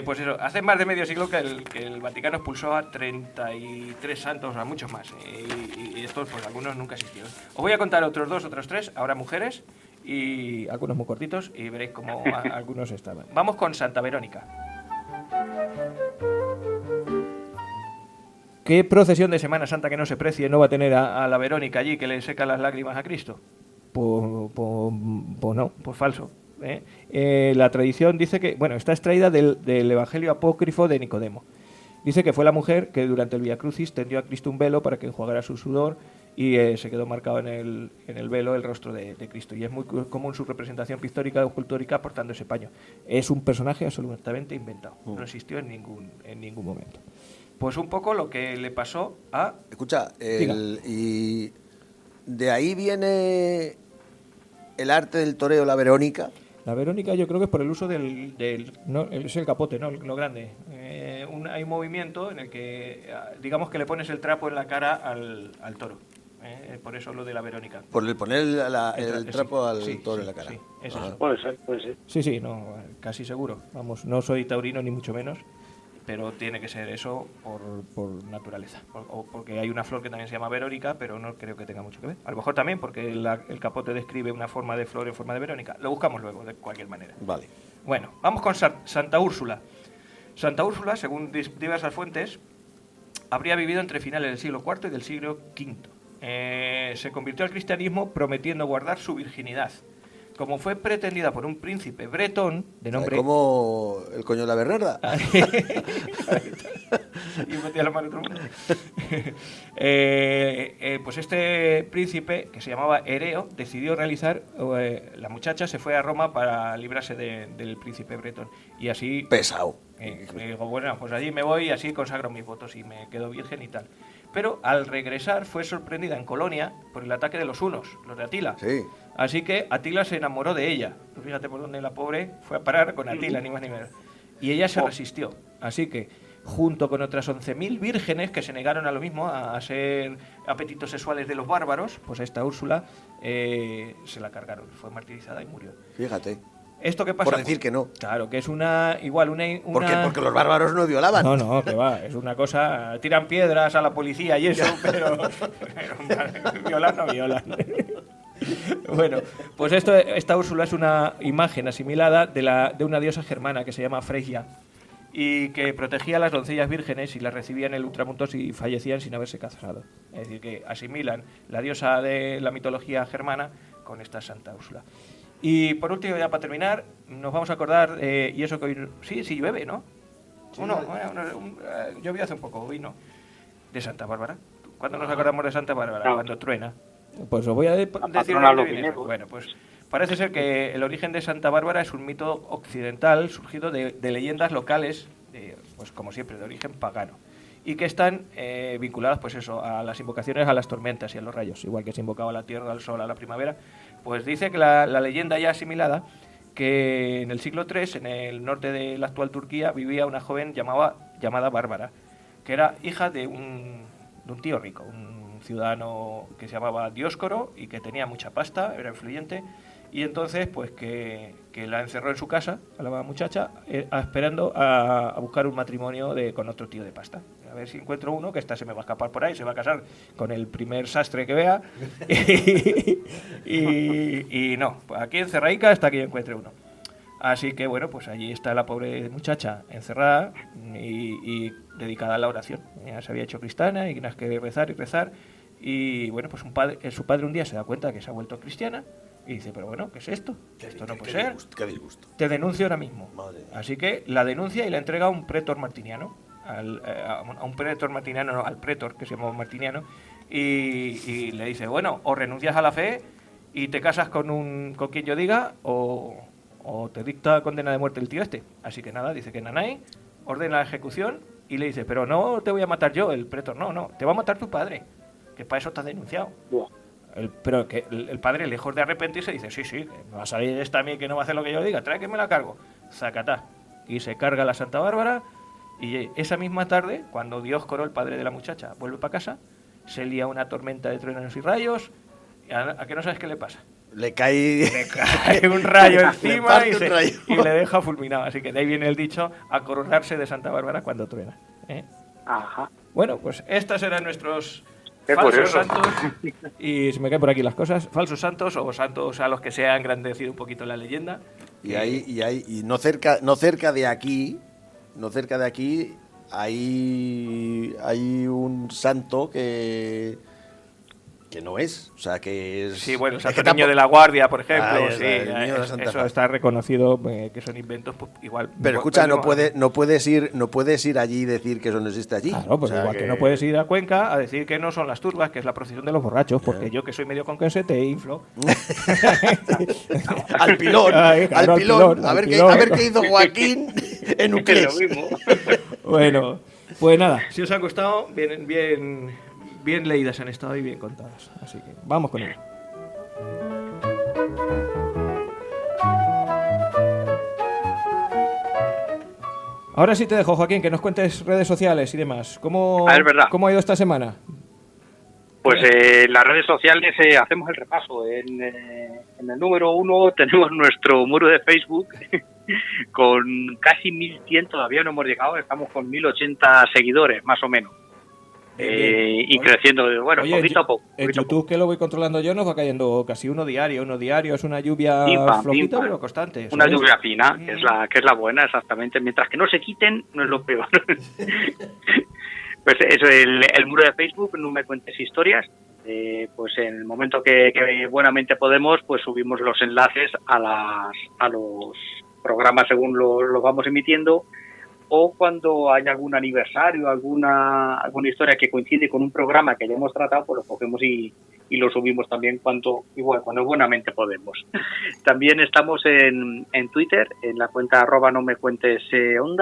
pues eso, hace más de medio siglo que el Vaticano expulsó a 33 santos, a muchos más. Y estos, pues algunos nunca existieron. Os voy a contar otros 3, ahora mujeres, y algunos muy cortitos, y veréis cómo algunos estaban. Vamos con Santa Verónica. ¿Qué procesión de Semana Santa que no se precie no va a tener a la Verónica allí que le seca las lágrimas a Cristo? Pues no, pues falso. La tradición dice que, bueno, está extraída del Evangelio apócrifo de Nicodemo. Dice que fue la mujer que durante el Vía Crucis tendió a Cristo un velo para que enjuagara su sudor y se quedó marcado en el velo el rostro de Cristo. Y es muy común su representación pictórica o escultórica portando ese paño. Es un personaje absolutamente inventado. No existió en ningún momento. Pues un poco lo que le pasó a... Escucha, y de ahí viene el arte del toreo, la Verónica. La Verónica yo creo que es por el uso no, es el capote, ¿no? Lo grande. Hay un movimiento en el que, digamos que le pones el trapo en la cara al toro. Por eso lo de la Verónica. Por el poner el trapo al sí, toro sí, en la cara. Sí, es Ajá. eso. Puede ser, puede ser. Sí, no, casi seguro. Vamos, no soy taurino ni mucho menos, pero tiene que ser eso por naturaleza. O porque hay una flor que también se llama Verónica, pero no creo que tenga mucho que ver. A lo mejor también porque el capote describe una forma de flor en forma de Verónica. Lo buscamos luego, de cualquier manera. Vale. Bueno, vamos con Santa Úrsula. Santa Úrsula, según diversas fuentes, habría vivido entre finales del siglo IV y del siglo V. Se convirtió al cristianismo prometiendo guardar su virginidad. Como fue pretendida por un príncipe bretón de nombre... Como el coño de la Bernarda. Y metía la mano en otro mundo. Pues este príncipe, que se llamaba Hereo, decidió realizar... la muchacha se fue a Roma para librarse del príncipe bretón. Y así... Pesado. Digo, bueno, pues allí me voy y así consagro mis votos y me quedo virgen y tal. Pero al regresar fue sorprendida en Colonia por el ataque de los hunos, los de Atila. Sí. Así que Atila se enamoró de ella. Pues fíjate por dónde la pobre fue a parar con Atila, ni más ni menos. Y ella se resistió. Así que, junto con otras 11.000 vírgenes que se negaron a lo mismo, a ser apetitos sexuales de los bárbaros, pues a esta Úrsula se la cargaron. Fue martirizada y murió. Fíjate. ¿Esto qué pasa? Por decir que no. Claro, que es una... Porque los bárbaros no violaban. No, que va, es una cosa... Tiran piedras a la policía y eso, pero violan no violan. Bueno, pues esta Úrsula es una imagen asimilada de una diosa germana que se llama Freya y que protegía a las doncellas vírgenes y las recibía en el ultramundo si fallecían sin haberse casado. Es decir, que asimilan la diosa de la mitología germana con esta Santa Úrsula. Y por último, ya para terminar, nos vamos a acordar, y eso que hoy... Sí llueve, ¿no? Sí, llovió hace un poco, hoy no. De Santa Bárbara. ¿Cuándo nos acordamos de Santa Bárbara? No. Cuando truena. Pues os voy a decir... patrona dónde de los viene. vineros. Bueno, pues parece ser que el origen de Santa Bárbara es un mito occidental surgido de leyendas locales, pues como siempre, de origen pagano. Y que están vinculadas, pues eso, a las invocaciones a las tormentas y a los rayos. Igual que se invocaba a la tierra, al sol, a la primavera. Pues dice que la leyenda ya asimilada, que en el siglo III, en el norte de la actual Turquía, vivía una joven llamada Bárbara, que era hija de un tío rico, un ciudadano que se llamaba Dioscoro y que tenía mucha pasta, era influyente, y entonces pues que la encerró en su casa, a la muchacha, esperando a buscar un matrimonio con otro tío de pasta. A ver si encuentro uno, que esta se me va a escapar por ahí, se va a casar con el primer sastre que vea, y no, aquí encerraica hasta que yo encuentre uno. Así que bueno, pues allí está la pobre muchacha encerrada y dedicada a la oración. Ya se había hecho cristiana y tienes que rezar y rezar. Y bueno, pues su padre un día se da cuenta que se ha vuelto cristiana y dice, pero bueno, ¿qué es esto? Esto no puede ser. Qué disgusto. Te denuncio ahora mismo. Madre mía. Así que la denuncia y la entrega a un pretor martiniano, a un pretor martiniano, no, al pretor que se llamaba Martiniano, y le dice, bueno, o renuncias a la fe y te casas con quien yo diga, o o te dicta condena de muerte el tío este. Así que nada, dice que Nanay ordena la ejecución y le dice, pero no te voy a matar yo, el pretor, no, te va a matar tu padre, que para eso estás denunciado. Buah. Pero que el padre, lejos de arrepentirse, dice, sí, que me va a salir esta a mí que no va a hacer lo que yo diga, trae que me la cargo. Zacatá. Y se carga la Santa Bárbara y esa misma tarde, cuando Dioscoro, el padre de la muchacha, vuelve para casa, se lía una tormenta de truenos y rayos. ¿A que no sabes qué le pasa? Le cae Un rayo Le encima parte y, un rayo. y le deja fulminado. Así que de ahí viene el dicho, a coronarse de Santa Bárbara cuando truena. ¿Eh? Ajá. Bueno, pues estos eran nuestros Qué falsos curioso. santos. Y se me caen por aquí las cosas. Falsos santos o santos a los que se ha engrandecido un poquito la leyenda. Y no cerca de aquí, hay un santo que no es, o sea, que es... Sí, bueno, es Santo que Niño tampoco- de la Guardia, por ejemplo. Ahí está, Sí, el niño de la Santa eso Fe. está reconocido, que son inventos, pues igual. Pero escucha, no no puedes ir allí y decir que eso no existe allí. Claro, pues O sea, igual que no puedes ir a Cuenca a decir que no son las turbas, que es la procesión de los borrachos, porque yo que soy medio conquense te inflo. al pilón, Ay, claro, al pilón. al A pilón. ver qué hizo Joaquín en Es lo Uclés. mismo. Bueno, pues nada, si os ha gustado, bien leídas han estado y bien contadas. Así que vamos con ello. Ahora sí te dejo, Joaquín, que nos cuentes redes sociales y demás. ¿Cómo Es verdad. ha ido esta semana? Pues en las redes sociales hacemos el repaso. En el número 1 tenemos nuestro muro de Facebook con casi 1.100, todavía no hemos llegado, estamos con 1.080 seguidores, más o menos. Bien. Y creciendo, bueno, Oye, poquito a poco. En poquito a YouTube, que lo voy controlando yo, nos va cayendo casi uno diario. Es una lluvia Pim, pam, flojita, pim, pam. pero constante. Una ¿sabes? lluvia fina, que es la buena, exactamente. Mientras que no se quiten, no es lo peor. Pues eso, el muro de Facebook, no me cuentes historias. Pues en el momento que buenamente podemos, pues subimos los enlaces a los programas según los vamos emitiendo, o cuando hay algún aniversario, alguna historia que coincide con un programa que ya hemos tratado, pues lo cogemos y lo subimos también cuando buenamente podemos. También estamos en Twitter, en la cuenta @nomecuenteson,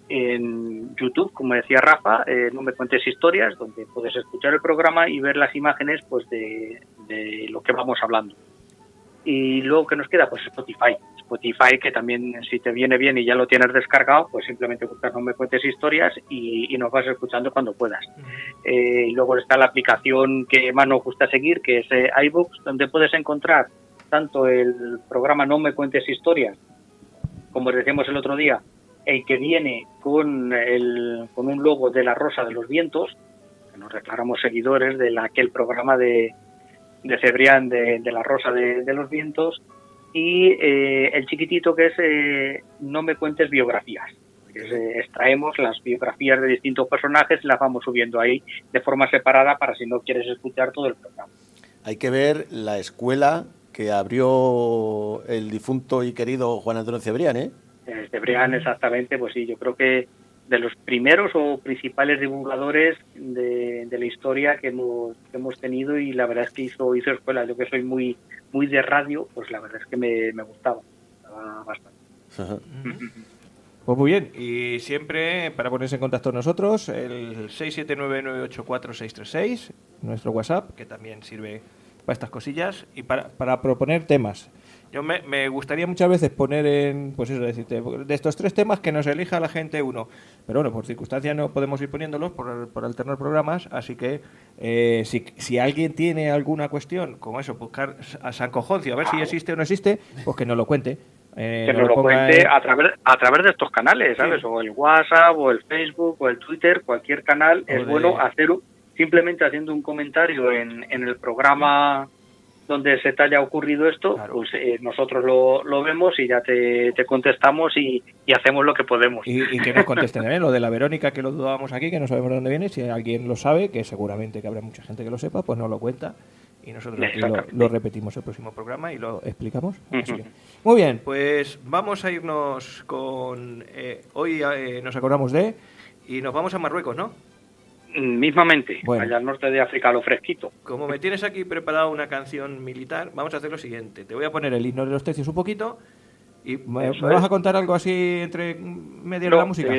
en YouTube, como decía Rafa, No me cuentes historias, donde puedes escuchar el programa y ver las imágenes pues de lo que vamos hablando. Y luego, ¿qué nos queda? Pues Spotify, que también, si te viene bien y ya lo tienes descargado, pues simplemente buscas No me cuentes historias y nos vas escuchando cuando puedas. Luego está la aplicación que más nos gusta seguir, que es iVoox, donde puedes encontrar tanto el programa No me cuentes historias, como decíamos el otro día, el que viene con un logo de la Rosa de los Vientos, que nos declaramos seguidores de aquel programa de Cebrián de la Rosa de los Vientos, y el chiquitito que es No me cuentes biografías. Extraemos las biografías de distintos personajes y las vamos subiendo ahí de forma separada para si no quieres escuchar todo el programa. Hay que ver la escuela que abrió el difunto y querido Juan Antonio Cebrián, ¿eh? Cebrián, exactamente, pues sí, yo creo que de los primeros o principales divulgadores de la historia que hemos tenido, y la verdad es que hizo escuela. Yo que soy muy de radio, pues la verdad es que me gustaba bastante. Ajá. Pues muy bien, y siempre para ponerse en contacto con nosotros, el 679984636, nuestro WhatsApp, que también sirve para estas cosillas, y para proponer temas. Yo me gustaría muchas veces poner pues eso, decirte, de estos 3 temas que nos elija la gente uno. Pero bueno, por circunstancias no podemos ir poniéndolos por alternar programas, así que si alguien tiene alguna cuestión, como eso, buscar a San Cojoncio, a ver si existe o no existe, pues que nos lo cuente. Que nos lo cuente a través de estos canales, ¿sabes? Sí. O el WhatsApp, o el Facebook, o el Twitter, cualquier canal. Es bueno hacer simplemente haciendo un comentario en el programa donde se te haya ocurrido esto, claro. Pues nosotros lo vemos y ya te contestamos y hacemos lo que podemos. Y que nos contesten también lo de la Verónica, que lo dudábamos aquí, que no sabemos de dónde viene. Si alguien lo sabe, que seguramente que habrá mucha gente que lo sepa, pues nos lo cuenta y nosotros aquí lo repetimos el próximo programa y lo explicamos. Así que, muy bien, pues vamos a irnos con... hoy nos acordamos y nos vamos a Marruecos, ¿no? Mismamente, Bueno. allá al norte de África, lo fresquito. Como me tienes aquí preparado una canción militar, vamos a hacer lo siguiente. Te voy a poner el himno de los tercios un poquito ¿Y me Eso vas es. a contar algo así entre medio de No, la música?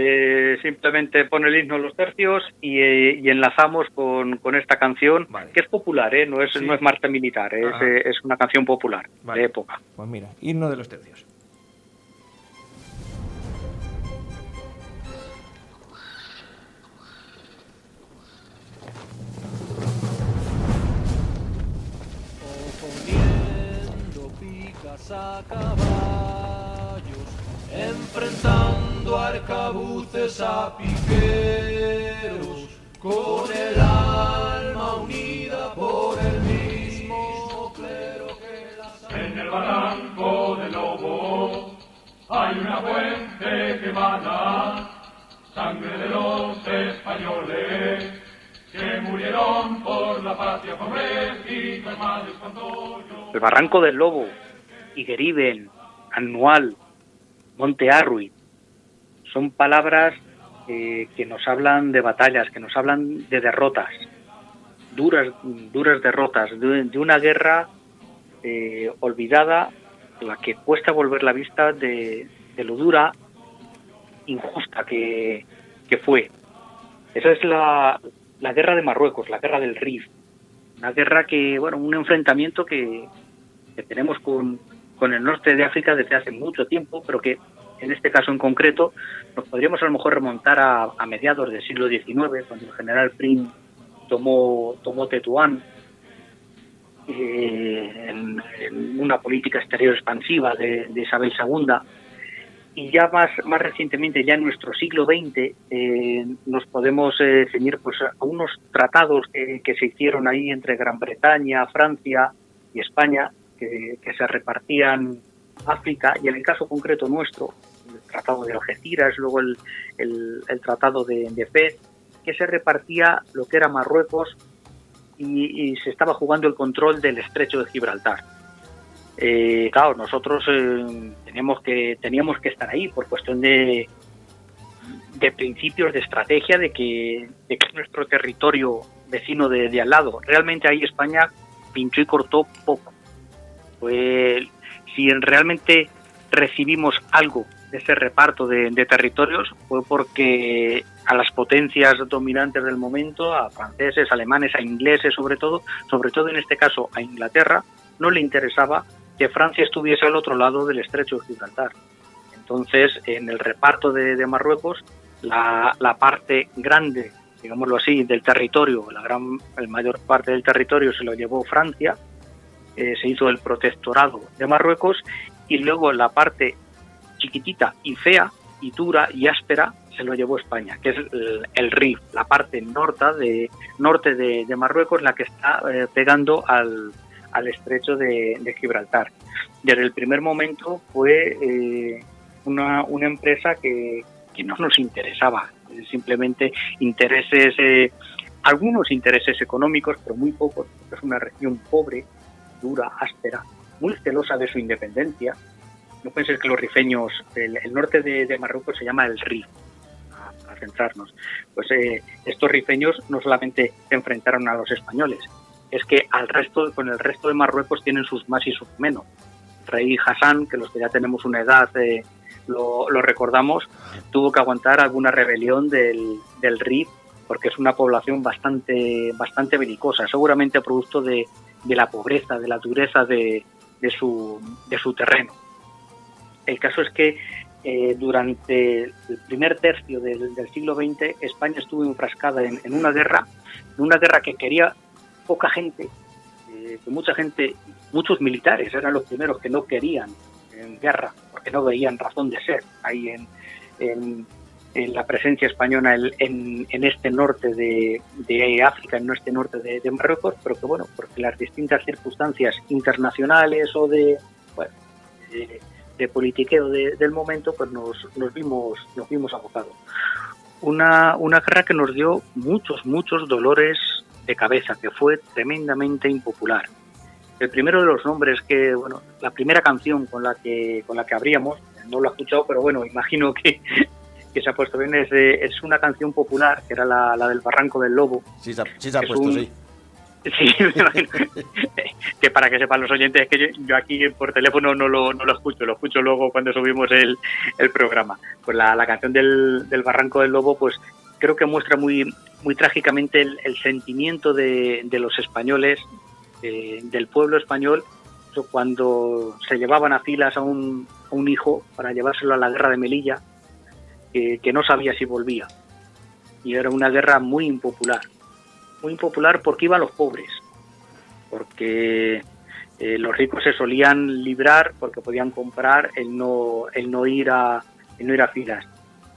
simplemente pone el himno a los tercios y enlazamos con esta canción, Vale. que es popular, no es, Sí. no es marcha militar, Ajá. es una canción popular Vale. de época. Pues mira, himno de los tercios. Poniendo picas a caballos, enfrentando arcabuces a piqueros, con el alma unida por el mismo clero que la En el barranco del Lobo hay una fuente que emana sangre de los españoles que murieron por la patria, pobrecitos, madres con todo. El Barranco del Lobo, Igueriben, Anual, Monte Arruy, son palabras que nos hablan de batallas, que nos hablan de derrotas, duras derrotas, de una guerra olvidada, la que cuesta volver la vista de lo dura, injusta que fue. Esa es la guerra de Marruecos, la guerra del Rif. Una guerra que, bueno, un enfrentamiento que tenemos con el norte de África desde hace mucho tiempo, pero que en este caso en concreto nos podríamos a lo mejor remontar a mediados del siglo XIX, cuando el general Prim tomó Tetuán, en una política exterior expansiva de Isabel II. Y ya más recientemente, ya en nuestro siglo XX, nos podemos ceñir pues, a unos tratados que se hicieron ahí entre Gran Bretaña, Francia y España, que se repartían África, y en el caso concreto nuestro, el Tratado de Algeciras, luego el Tratado de Fez, que se repartía lo que era Marruecos y se estaba jugando el control del Estrecho de Gibraltar. Claro, nosotros teníamos que estar ahí por cuestión de principios, de estrategia, de que es nuestro territorio vecino de al lado. Realmente ahí España pinchó y cortó poco. Pues si realmente recibimos algo de ese reparto de territorios fue porque a las potencias dominantes del momento, a franceses, alemanes, a ingleses sobre todo en este caso a Inglaterra, no le interesaba que Francia estuviese al otro lado del Estrecho de Gibraltar. Entonces, en el reparto de Marruecos, la parte grande, digámoslo así, del territorio, el mayor parte del territorio se lo llevó Francia, se hizo el protectorado de Marruecos, y luego la parte chiquitita y fea y dura y áspera se lo llevó España, que es el Rif, la parte norte de Marruecos, la que está pegando al Estrecho de Gibraltar. Desde el primer momento fue una empresa que no nos interesaba, simplemente intereses, algunos intereses económicos, pero muy pocos, porque es una región pobre, dura, áspera, muy celosa de su independencia. No penséis que los rifeños, el norte de Marruecos se llama el Rif, a centrarnos. Pues estos rifeños no solamente se enfrentaron a los españoles, es que con el resto de Marruecos tienen sus más y sus menos. Rey Hassan, que los que ya tenemos una edad lo recordamos, tuvo que aguantar alguna rebelión del Rif, porque es una población bastante belicosa, seguramente producto de la pobreza, de la dureza de su terreno. El caso es que durante el primer tercio del siglo XX España estuvo enfrascada en una guerra que quería poca gente, que muchos militares eran los primeros que no querían en guerra, porque no veían razón de ser ahí en la presencia española en este norte de África, en este norte de Marruecos, pero que bueno, porque las distintas circunstancias internacionales o de politiqueo del momento, pues nos vimos abocados. Una guerra que nos dio muchos dolores de cabeza, que fue tremendamente impopular. El primero de los nombres la primera canción con la que abríamos, no lo he escuchado, pero bueno, imagino que se ha puesto bien, es una canción popular, que era la del Barranco del Lobo. Sí se ha puesto, sí. Sí, me imagino. Que para que sepan los oyentes, es que yo aquí por teléfono no lo escucho luego cuando subimos el programa. Pues la canción del Barranco del Lobo, pues creo que muestra muy trágicamente el sentimiento de los españoles, del pueblo español, cuando se llevaban a filas a un hijo para llevárselo a la guerra de Melilla, que no sabía si volvía. Y era una guerra muy impopular porque iban los pobres, porque los ricos se solían librar porque podían comprar el no ir a filas.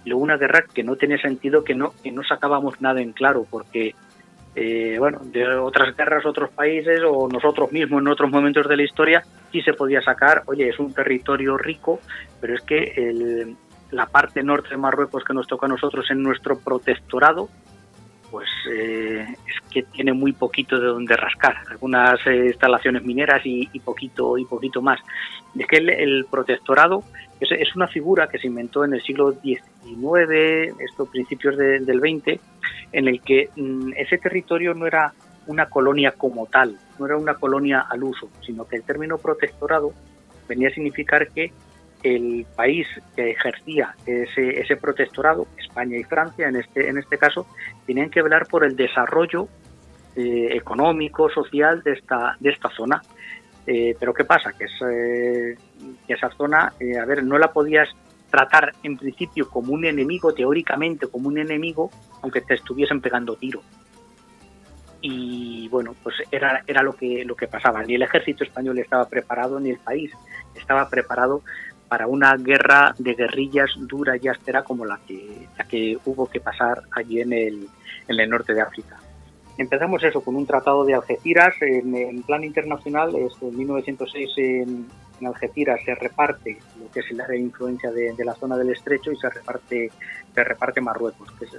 Luego una guerra que no tenía sentido, que no sacábamos nada en claro, porque de otras guerras, otros países o nosotros mismos en otros momentos de la historia sí se podía sacar, oye, es un territorio rico, pero es que la parte norte de Marruecos que nos toca a nosotros en nuestro protectorado, pues es que tiene muy poquito de donde rascar, algunas instalaciones mineras y poquito más. Es que el protectorado es una figura que se inventó en el siglo XIX, estos principios del XX, en el que ese territorio no era una colonia como tal, no era una colonia al uso, sino que el término protectorado venía a significar que el país que ejercía ese protectorado, España y Francia en este caso, tenían que velar por el desarrollo económico, social de esta zona. Pero ¿qué pasa? Que esa zona, no la podías tratar en principio como un enemigo, teóricamente como un enemigo, aunque te estuviesen pegando tiro. Y bueno, pues era lo que pasaba. Ni el ejército español estaba preparado, ni el país estaba preparado para una guerra de guerrillas dura y áspera como la que hubo que pasar allí en el norte de África. Empezamos eso con un tratado de Algeciras. En plan internacional, en 1906 en Algeciras se reparte lo que es el área de influencia de la zona del Estrecho y se reparte Marruecos, que es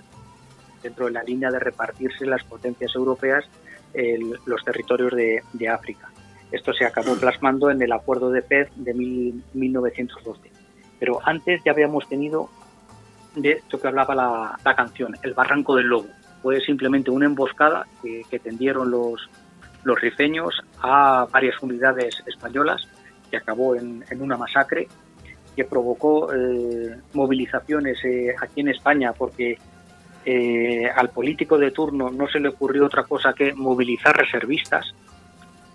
dentro de la línea de repartirse las potencias europeas los territorios de África. Esto se acabó plasmando en el Acuerdo de Pez de 1912. Pero antes ya habíamos tenido de esto que hablaba la canción, el Barranco del Lobo. Fue simplemente una emboscada que tendieron los rifeños a varias unidades españolas, que acabó en una masacre, que provocó movilizaciones aquí en España, porque al político de turno no se le ocurrió otra cosa que movilizar reservistas.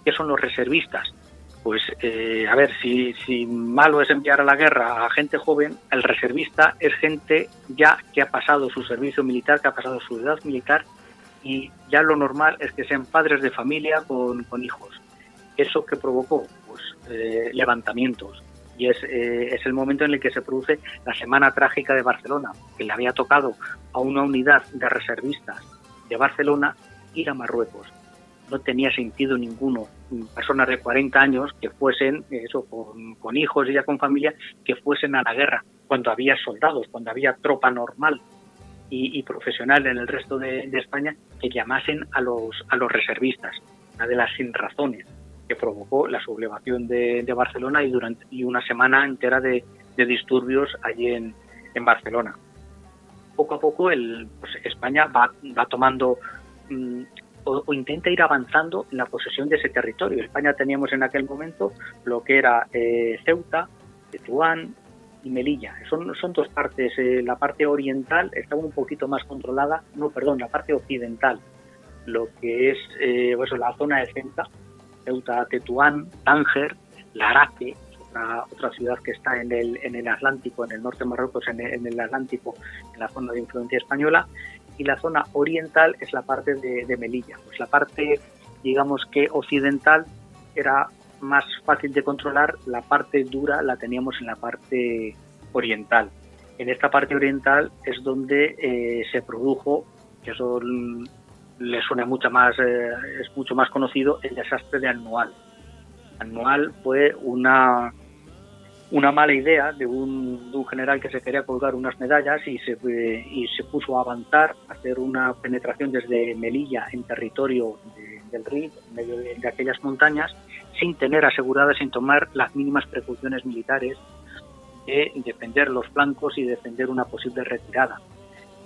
¿Qué son los reservistas? Pues, si malo es enviar a la guerra a gente joven, el reservista es gente ya que ha pasado su servicio militar, que ha pasado su edad militar, y ya lo normal es que sean padres de familia con hijos. ¿Eso qué provocó? Pues levantamientos. Y es el momento en el que se produce la Semana Trágica de Barcelona, que le había tocado a una unidad de reservistas de Barcelona ir a Marruecos. No tenía sentido ninguno. Personas de 40 años que fuesen, con hijos y ya con familia, que fuesen a la guerra, cuando había soldados, cuando había tropa normal y profesional en el resto de España, que llamasen a los reservistas. Una de las sinrazones que provocó la sublevación de Barcelona y una semana entera de disturbios allí en Barcelona. Poco a poco España va tomando o intenta ir avanzando en la posesión de ese territorio. España teníamos en aquel momento lo que era Ceuta, Tetuán y Melilla. Son dos partes. La parte oriental estaba un poquito más controlada, la parte occidental, lo que es la zona de Ceuta, Tetuán, Tánger, Laraque, otra ciudad que está en el Atlántico, en el norte de Marruecos, en el Atlántico, en la zona de influencia española, y la zona oriental es la parte de Melilla. Pues la parte, digamos que occidental, era más fácil de controlar, la parte dura la teníamos en la parte oriental. En esta parte oriental es donde se produjo, que eso le suena mucho más, es mucho más conocido, el desastre de Annual. Annual fue una mala idea de un general que se quería colgar unas medallas y se puso a avanzar, a hacer una penetración desde Melilla en territorio del Rif, en medio de aquellas montañas, sin tener aseguradas, sin tomar las mínimas precauciones militares de defender los flancos y defender una posible retirada,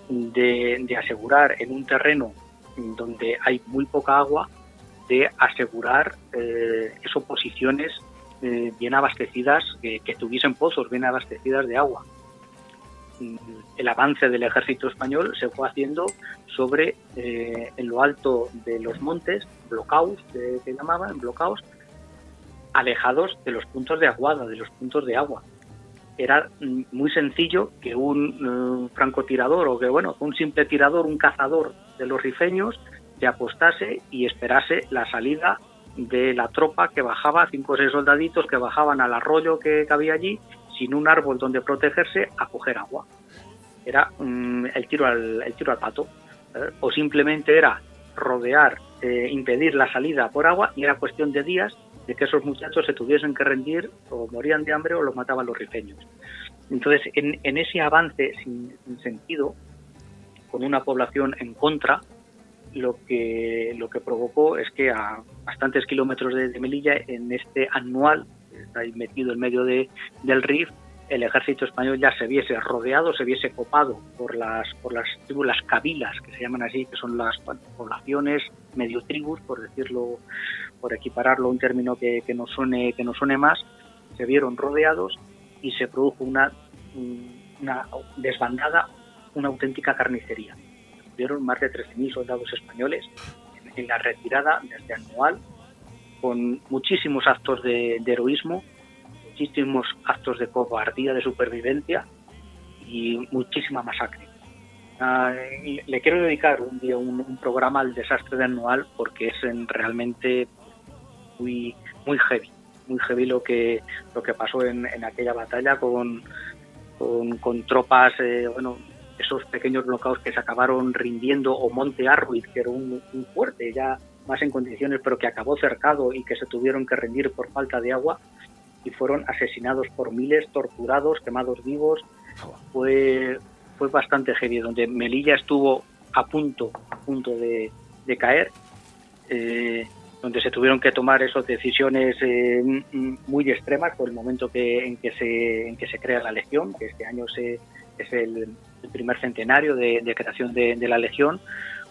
de asegurar en un terreno donde hay muy poca agua, de asegurar eso, posiciones bien abastecidas, que tuviesen pozos bien abastecidas de agua. El avance del ejército español se fue haciendo sobre en lo alto de los montes, blocaos, que llamaban, blocaos, alejados de los puntos de aguada, de los puntos de agua. Era muy sencillo que un francotirador o que, bueno, un simple tirador, un cazador de los rifeños, se apostase y esperase la salida de la tropa que bajaba, 5 o 6 soldaditos que bajaban al arroyo que había allí, sin un árbol donde protegerse, a coger agua. Era el tiro al pato. O simplemente era rodear, impedir la salida por agua, y era cuestión de días de que esos muchachos se tuviesen que rendir, o morían de hambre o los mataban los rifeños. Entonces, en ese avance sin sentido, con una población en contra, lo que provocó es que a bastantes kilómetros de Melilla, en este anual, está ahí metido en medio del Rif, el ejército español ya se viese rodeado, se viese copado por las cabilas, que se llaman así, que son las poblaciones, medio tribus, por decirlo, por equipararlo a un término que nos suene más. Se vieron rodeados y se produjo una desbandada, una auténtica carnicería. Hubieron más de 13.000 soldados españoles en la retirada desde Anual, con muchísimos actos de heroísmo, muchísimos actos de cobardía, de supervivencia y muchísima masacre. Le quiero dedicar un día un programa al desastre de Anual, porque es realmente muy heavy lo que pasó en aquella batalla con tropas, esos pequeños bloqueos que se acabaron rindiendo, o Monte Arruiz, que era un fuerte ya más en condiciones, pero que acabó cercado y que se tuvieron que rendir por falta de agua, y fueron asesinados por miles, torturados, quemados vivos. Fue bastante heavy, donde Melilla estuvo a punto de caer, donde se tuvieron que tomar esas decisiones muy extremas por el momento en que se crea la Legión, que este año es el primer centenario de creación de la Legión,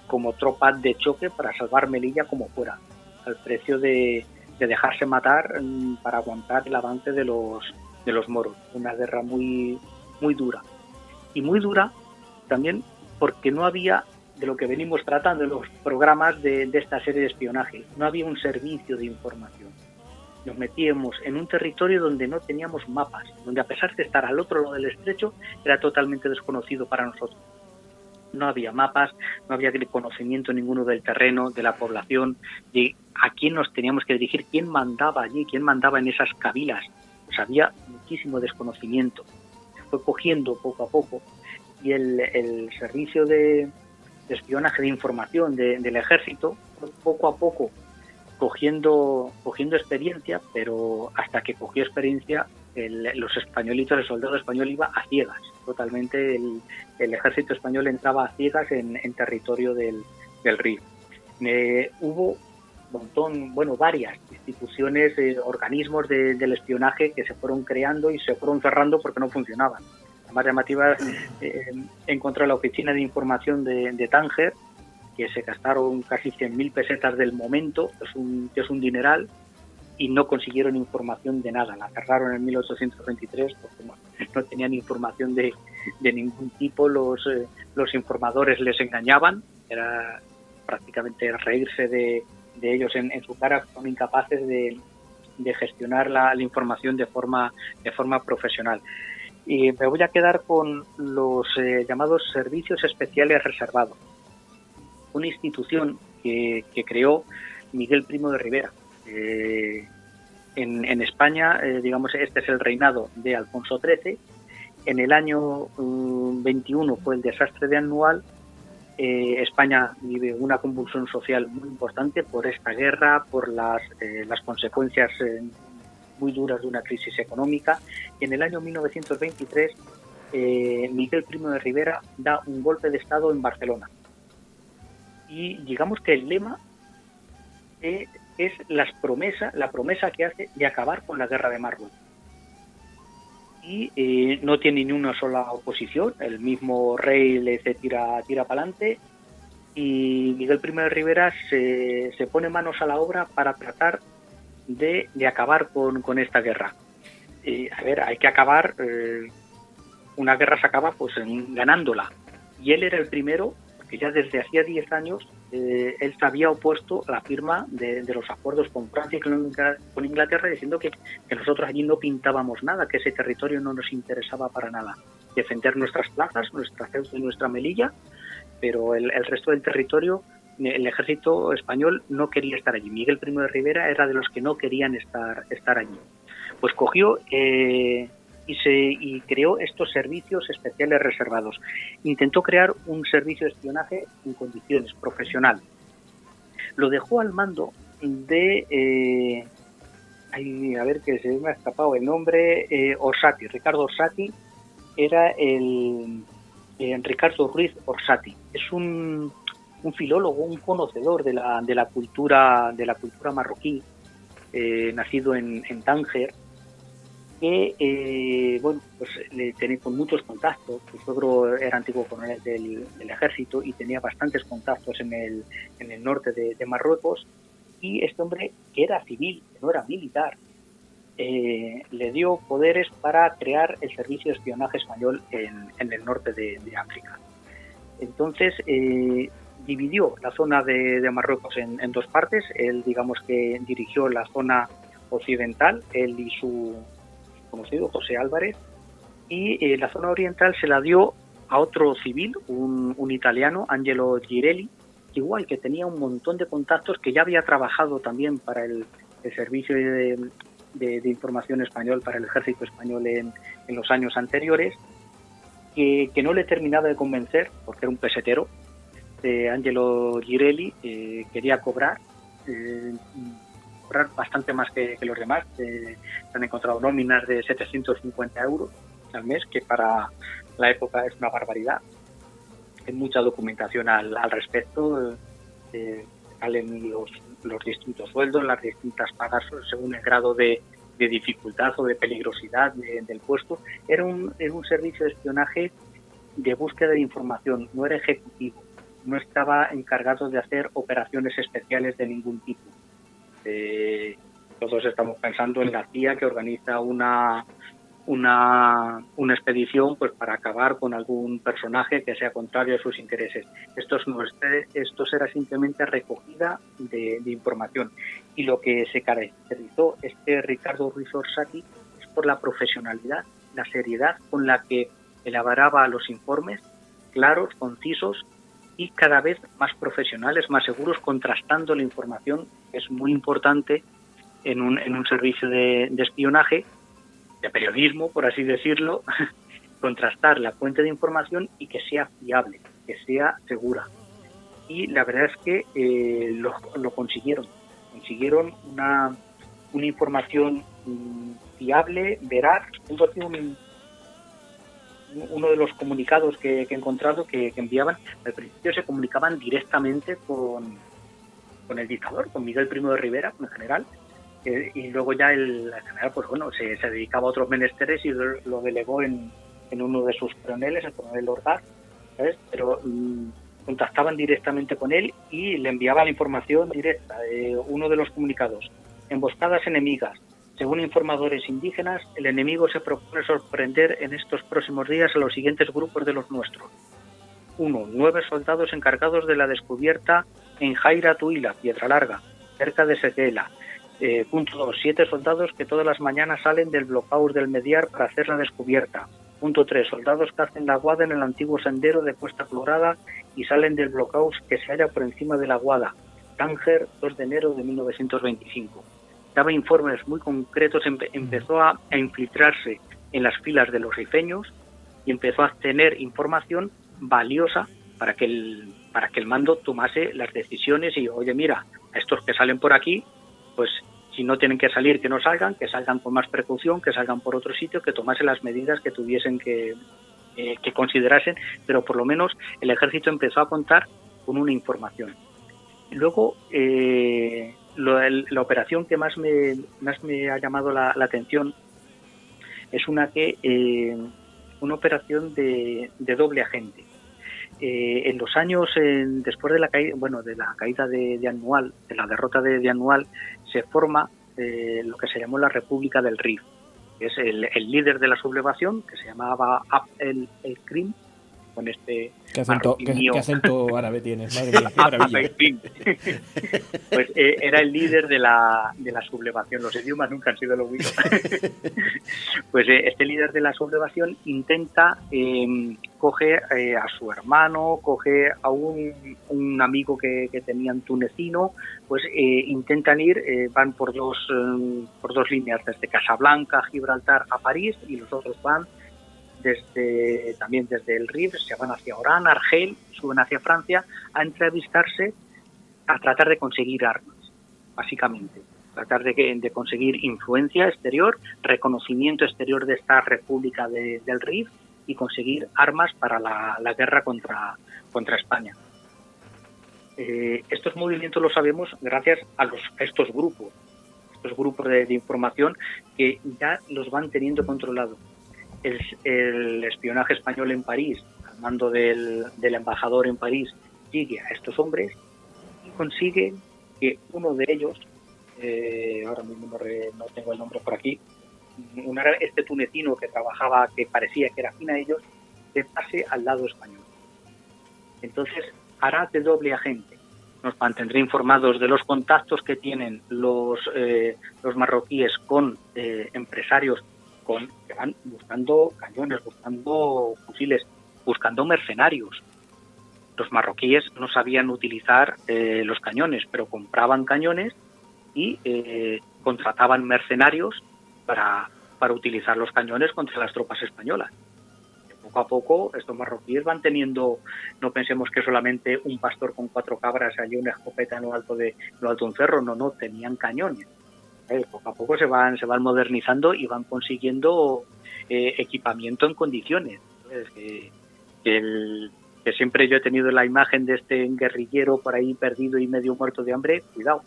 como tropa de choque para salvar Melilla como fuera, al precio de dejarse matar para aguantar el avance de los moros. Una guerra muy dura. Y muy dura también porque no había, de lo que venimos tratando en los programas de esta serie de espionaje, no había un servicio de información. Nos metíamos en un territorio donde no teníamos mapas, donde, a pesar de estar al otro lado del estrecho, era totalmente desconocido para nosotros. No había mapas, no había conocimiento ninguno del terreno, de la población, de a quién nos teníamos que dirigir, quién mandaba allí, quién mandaba en esas cabilas. Pues había muchísimo desconocimiento. Se fue cogiendo poco a poco, y el servicio de espionaje, de información del ejército, poco a poco cogiendo experiencia, pero hasta que cogió experiencia, los españolitos, el soldado español iba a ciegas. Totalmente el ejército español entraba a ciegas en territorio del Rif. Hubo varias instituciones, organismos del espionaje que se fueron creando y se fueron cerrando porque no funcionaban. La más llamativa, encontré la Oficina de Información de Tánger, que se gastaron casi 100.000 pesetas del momento, que es un dineral, y no consiguieron información de nada. La cerraron en 1823 porque no tenían información de ningún tipo. Los informadores les engañaban, era prácticamente reírse de ellos en su cara. Son incapaces de gestionar la información de forma profesional. Y me voy a quedar con los llamados servicios especiales reservados, una institución que creó Miguel Primo de Rivera. En España, este es el reinado de Alfonso XIII. En el año 21 fue el desastre de Anual. España vive una convulsión social muy importante por esta guerra, por las consecuencias muy duras de una crisis económica. Y en el año 1923, Miguel Primo de Rivera da un golpe de Estado en Barcelona. Y digamos que el lema es la promesa que hace de acabar con la guerra de Marruecos. Y no tiene ni una sola oposición. El mismo rey le dice tira para adelante. y Miguel I de Rivera se pone manos a la obra para tratar de acabar con esta guerra. A ver, hay que acabar, una guerra se acaba pues ganándola, y él era el primero, porque ya desde hacía 10 años él se había opuesto a la firma de los acuerdos con Francia y con Inglaterra, diciendo que nosotros allí no pintábamos nada, que ese territorio no nos interesaba para nada, defender nuestras plazas, nuestra Ceuta y nuestra Melilla, pero el resto del territorio, el ejército español no quería estar allí. Miguel I de Rivera era de los que no querían estar allí. Pues cogió y creó estos servicios especiales reservados. Intentó crear un servicio de espionaje en condiciones, profesional. Lo dejó al mando de... a ver, que se me ha escapado el nombre, Orsatti. Ricardo Orsatti era Ricardo Ruiz Orsatti. Es un filólogo, un conocedor de la cultura marroquí, nacido en Tánger, que bueno, pues le tenía con muchos contactos. Su suegro era antiguo coronel del ejército y tenía bastantes contactos en el norte de Marruecos, y este hombre, que era civil, que no era militar, le dio poderes para crear el servicio de espionaje español en el norte de África. Entonces dividió la zona de Marruecos en dos partes. Él, digamos que dirigió la zona occidental, él y su conocido José Álvarez, y la zona oriental se la dio a otro civil, un italiano, Angelo Girelli, igual, que tenía un montón de contactos, que ya había trabajado también para el servicio de información español, para el ejército español en los años anteriores, que no le terminaba de convencer, porque era un pesetero. Angelo Girelli quería cobrar bastante más que los demás. Se han encontrado nóminas de 750 euros al mes, que para la época es una barbaridad. Hay mucha documentación al respecto. Salen los distintos sueldos, las distintas pagas según el grado de dificultad o de peligrosidad del puesto. Era un servicio de espionaje de búsqueda de información, no era ejecutivo, no estaba encargado de hacer operaciones especiales de ningún tipo. Todos estamos pensando en la CIA, que organiza una expedición pues para acabar con algún personaje que sea contrario a sus intereses. Esto era simplemente recogida de información, y lo que se caracterizó Ricardo Ruiz Orsatti es por la profesionalidad, la seriedad con la que elaboraba los informes, claros, concisos y cada vez más profesionales, más seguros, contrastando la información, que es muy importante en un servicio de espionaje, de periodismo, por así decirlo, contrastar la fuente de información y que sea fiable, que sea segura. Y la verdad es que lo consiguieron. Consiguieron una información fiable, veraz. Tengo aquí uno de los comunicados que he encontrado que enviaban. Al principio se comunicaban directamente con el dictador, con Miguel I de Rivera, en general, y luego ya el general, pues bueno, se dedicaba a otros menesteres y lo delegó en uno de sus coroneles, el coronel Orgaz, ¿sabes? Pero contactaban directamente con él y le enviaba la información directa. Uno de los comunicados: emboscadas enemigas. Según informadores indígenas, el enemigo se propone sorprender en estos próximos días a los siguientes grupos de los nuestros. 1. 9 soldados encargados de la descubierta en Jaira Tuila, Piedra Larga, cerca de Sequela. Punto 2. 7 soldados que todas las mañanas salen del blockhouse del Mediar para hacer la descubierta. Punto 3. Soldados que hacen la guada en el antiguo sendero de Cuesta Colorada y salen del blockhouse que se halla por encima de la guada. Tánger, 2 de enero de 1925. Daba informes muy concretos, empezó a infiltrarse en las filas de los rifeños y empezó a tener información valiosa para que el mando tomase las decisiones y, oye, mira, a estos que salen por aquí, pues si no tienen que salir, que no salgan, que salgan con más precaución, que salgan por otro sitio, que tomasen las medidas que tuviesen que considerasen, pero por lo menos el ejército empezó a contar con una información. Luego, la operación que más me ha llamado la atención es una operación de doble agente. En los años después de la caída de Anual, de la derrota de Anual, se forma lo que se llamó la República del Rif, que es el líder de la sublevación, que se llamaba Abd el-Krim, con este ¿Qué acento, marroquí qué acento árabe tienes? Madre mía, qué maravilla. Pues era el líder de la sublevación. Los idiomas nunca han sido lo mío. Pues este líder de la sublevación intenta, coge a su hermano, coge a un amigo que tenían tunecino, pues intentan ir, van por dos líneas, desde Casablanca, Gibraltar a París, y los otros van también desde el Rif, se van hacia Orán, Argel, suben hacia Francia a entrevistarse, a tratar de conseguir armas, básicamente. Tratar de conseguir influencia exterior, reconocimiento exterior de esta república del Rif y conseguir armas para la guerra contra España. Estos movimientos los sabemos gracias a estos grupos de información que ya los van teniendo controlados. El espionaje español en París, al mando del embajador en París, sigue a estos hombres y consigue que uno de ellos, ahora mismo no tengo el nombre por aquí, este tunecino que trabajaba, que parecía que era afín a ellos, se pase al lado español. Entonces hará de doble agente. Nos mantendrá informados de los contactos que tienen los marroquíes con empresarios que van buscando cañones, buscando fusiles, buscando mercenarios. Los marroquíes no sabían utilizar los cañones, pero compraban cañones y contrataban mercenarios para utilizar los cañones contra las tropas españolas. Poco a poco estos marroquíes van teniendo, no pensemos que solamente un pastor con 4 cabras y una escopeta en lo alto de un cerro, no, tenían cañones. Poco a poco se van modernizando y van consiguiendo equipamiento en condiciones. Que siempre yo he tenido la imagen de este guerrillero por ahí perdido y medio muerto de hambre. Cuidado,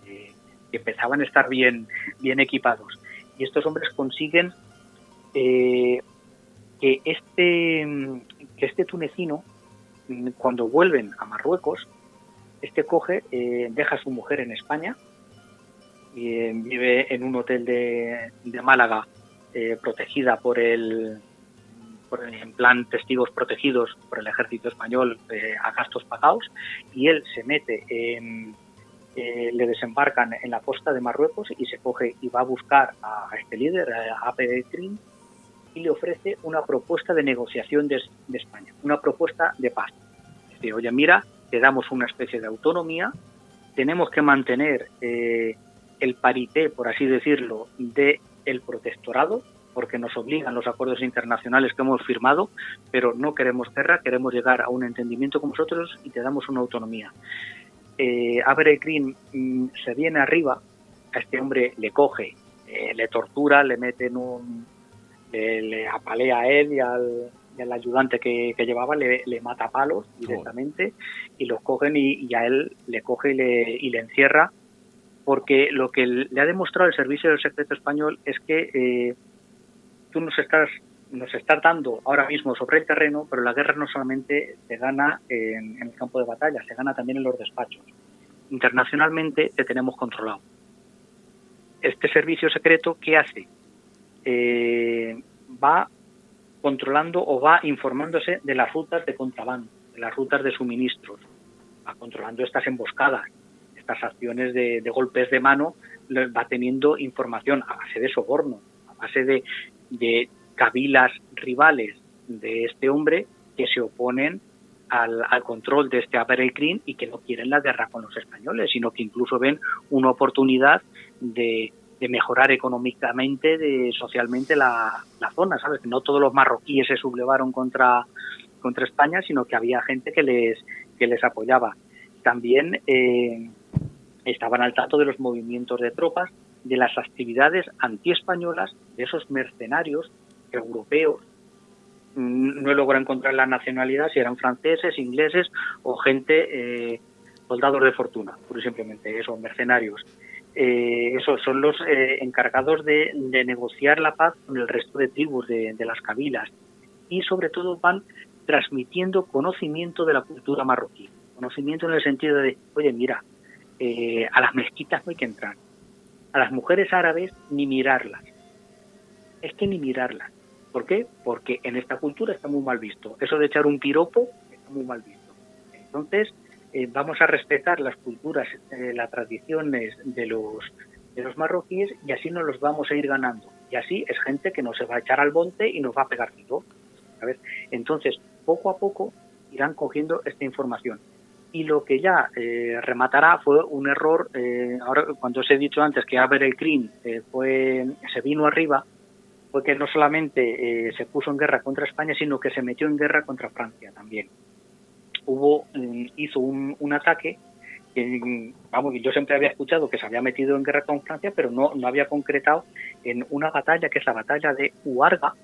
que empezaban a estar bien equipados. Y estos hombres consiguen que este tunecino, cuando vuelven a Marruecos, coge, deja a su mujer en España, y vive en un hotel de Málaga, protegida en plan testigos protegidos por el ejército español, a gastos pagados, y él se mete le desembarcan en la costa de Marruecos y se coge y va a buscar a este líder, a Abd el-Krim, y le ofrece una propuesta de negociación de España, una propuesta de paz. Dice, oye, mira, te damos una especie de autonomía, tenemos que mantener el parité, por así decirlo, del protectorado, porque nos obligan los acuerdos internacionales que hemos firmado, pero no queremos guerra, queremos llegar a un entendimiento con vosotros y te damos una autonomía. Abd el-Krim se viene arriba, a este hombre le coge, le tortura, le mete le apalea a él y al ayudante que llevaba, le mata a palos directamente, y los cogen y a él le coge y le encierra, porque lo que le ha demostrado el Servicio del Secreto Español es que tú nos estás dando ahora mismo sobre el terreno, pero la guerra no solamente se gana en el campo de batalla, se gana también en los despachos. Internacionalmente te tenemos controlado. Este servicio secreto, ¿qué hace? Va controlando o va informándose de las rutas de contrabando, de las rutas de suministros, va controlando estas emboscadas, estas acciones de golpes de mano, va teniendo información a base de soborno, a base de cabilas rivales de este hombre que se oponen al control de este Abd el-Krim y que no quieren la guerra con los españoles, sino que incluso ven una oportunidad de mejorar económicamente, socialmente la zona, ¿sabes? No todos los marroquíes se sublevaron contra España, sino que había gente que les apoyaba. También estaban al tanto de los movimientos de tropas, de las actividades antiespañolas, de esos mercenarios europeos. No he logrado encontrar la nacionalidad, si eran franceses, ingleses o gente, soldados de fortuna, pura y simplemente, esos mercenarios. Esos son los encargados de negociar la paz con el resto de tribus de las cabilas, y sobre todo van transmitiendo conocimiento de la cultura marroquí. Conocimiento en el sentido de, oye, mira, a las mezquitas no hay que entrar. A las mujeres árabes ni mirarlas. Es que ni mirarlas. ¿Por qué? Porque en esta cultura está muy mal visto. Eso de echar un piropo está muy mal visto. Entonces, vamos a respetar las culturas, las tradiciones de los marroquíes y así nos los vamos a ir ganando. Y así es gente que no se va a echar al monte y nos va a pegar tiro. ¿Sabes? Entonces, poco a poco irán cogiendo esta información. Y lo que ya rematará fue un error. Ahora, cuando os he dicho antes que Abd el-Krim se vino arriba, fue que no solamente se puso en guerra contra España, sino que se metió en guerra contra Francia también. Hizo un ataque que, vamos, yo siempre había escuchado que se había metido en guerra con Francia, pero no había concretado en una batalla que es la batalla de Uarga,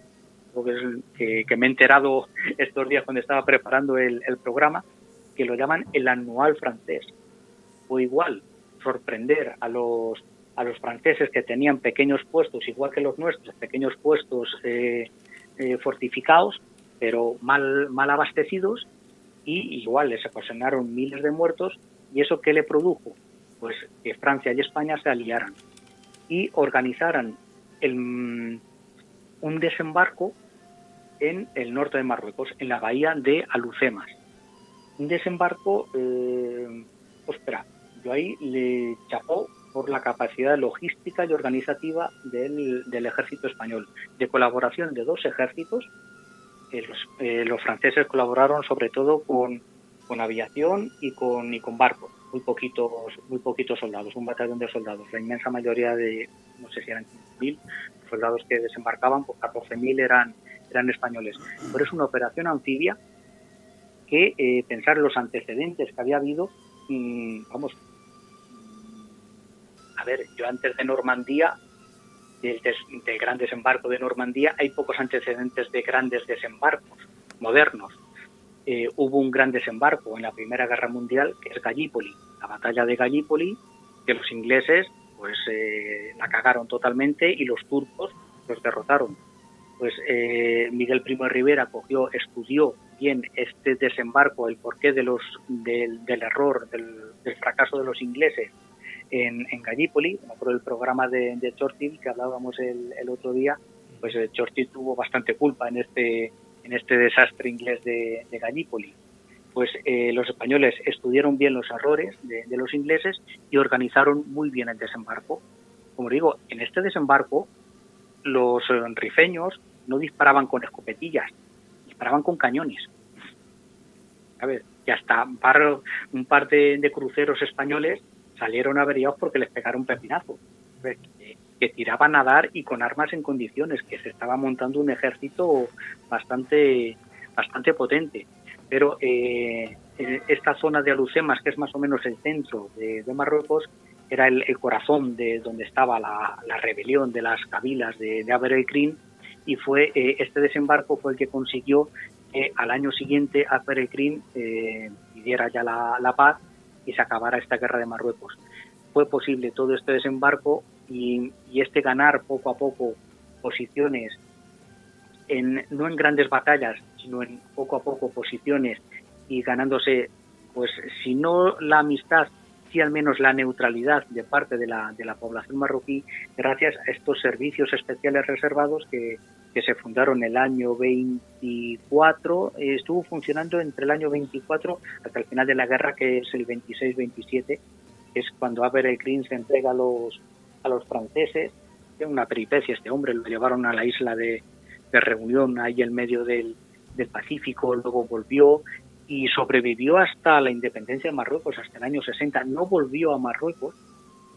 que me he enterado estos días cuando estaba preparando el programa, que lo llaman el anual francés. O igual, sorprender a los franceses que tenían pequeños puestos, igual que los nuestros, pequeños puestos fortificados, pero mal abastecidos, y igual les ocasionaron miles de muertos. ¿Y eso qué le produjo? Pues que Francia y España se aliaran y organizaran un desembarco en el norte de Marruecos, en la bahía de Alhucemas. Un desembarco, yo ahí le chapó por la capacidad logística y organizativa del ejército español, de colaboración de dos ejércitos. Los franceses colaboraron sobre todo con aviación y con barcos, muy poquitos soldados, un batallón de soldados. La inmensa mayoría de, no sé si eran 15.000 soldados que desembarcaban, pues 14.000 eran españoles. Pero es una operación anfibia que pensar los antecedentes que había habido, a ver, yo antes de Normandía, del gran desembarco de Normandía, hay pocos antecedentes de grandes desembarcos modernos. Hubo un gran desembarco en la Primera Guerra Mundial, que es Gallipoli, la batalla de Gallipoli, que los ingleses pues la cagaron totalmente y los turcos los derrotaron. Pues Miguel Primo de Rivera estudió bien este desembarco, el porqué del error, del fracaso de los ingleses en Gallipoli. Me acuerdo del programa de Churchill que hablábamos el otro día, pues Churchill tuvo bastante culpa en este desastre inglés de Gallipoli. Pues los españoles estudiaron bien los errores de los ingleses y organizaron muy bien el desembarco. Como digo, en este desembarco los rifeños no disparaban con escopetillas, disparaban con cañones. A ver, y hasta un par de cruceros españoles salieron averiados porque les pegaron un pepinazo. Que tiraban a dar y con armas en condiciones, que se estaba montando un ejército bastante potente. Pero esta zona de Alhucemas, que es más o menos el centro de Marruecos, era el corazón de donde estaba la rebelión de las cabilas de Abd el-Krim, y este desembarco fue el que consiguió que al año siguiente Abd el-Krim pidiera ya la paz y se acabara esta guerra de Marruecos. Fue posible todo este desembarco y este ganar poco a poco posiciones, no en grandes batallas, sino en poco a poco posiciones, y ganándose, pues si no la amistad, sí al menos la neutralidad de parte de la población marroquí, gracias a estos servicios especiales reservados que se fundaron el año 24, estuvo funcionando entre el año 24 hasta el final de la guerra, que es el 26-27, que es cuando Abd el-Krim se entrega a los franceses. Es una peripecia este hombre, lo llevaron a la isla de Reunión, ahí en medio del Pacífico, luego volvió y sobrevivió hasta la independencia de Marruecos, hasta el año 60. No volvió a Marruecos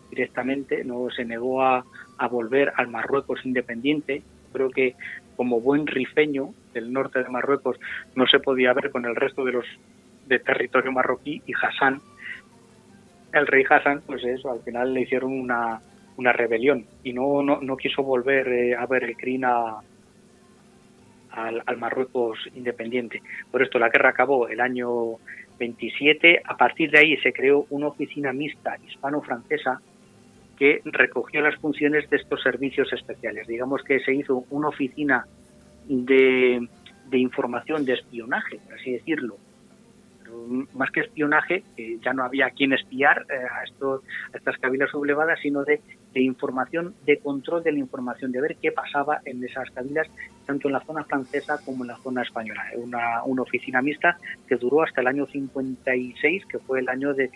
directamente, no se negó a volver al Marruecos independiente. Creo que como buen rifeño del norte de Marruecos no se podía ver con el resto de territorio marroquí, y Hassan, el rey Hassan, pues eso, al final le hicieron una rebelión y no quiso volver a ver el Krim al Marruecos independiente. Por esto la guerra acabó el año 27. A partir de ahí se creó una oficina mixta hispano-francesa que recogió las funciones de estos servicios especiales. Digamos que se hizo una oficina de información, de espionaje, por así decirlo. Pero más que espionaje, ya no había a quién espiar a estas cabilas sublevadas, sino de información, de control de la información, de ver qué pasaba en esas cabilas, tanto en la zona francesa como en la zona española. Una oficina mixta que duró hasta el año 56, que fue el año de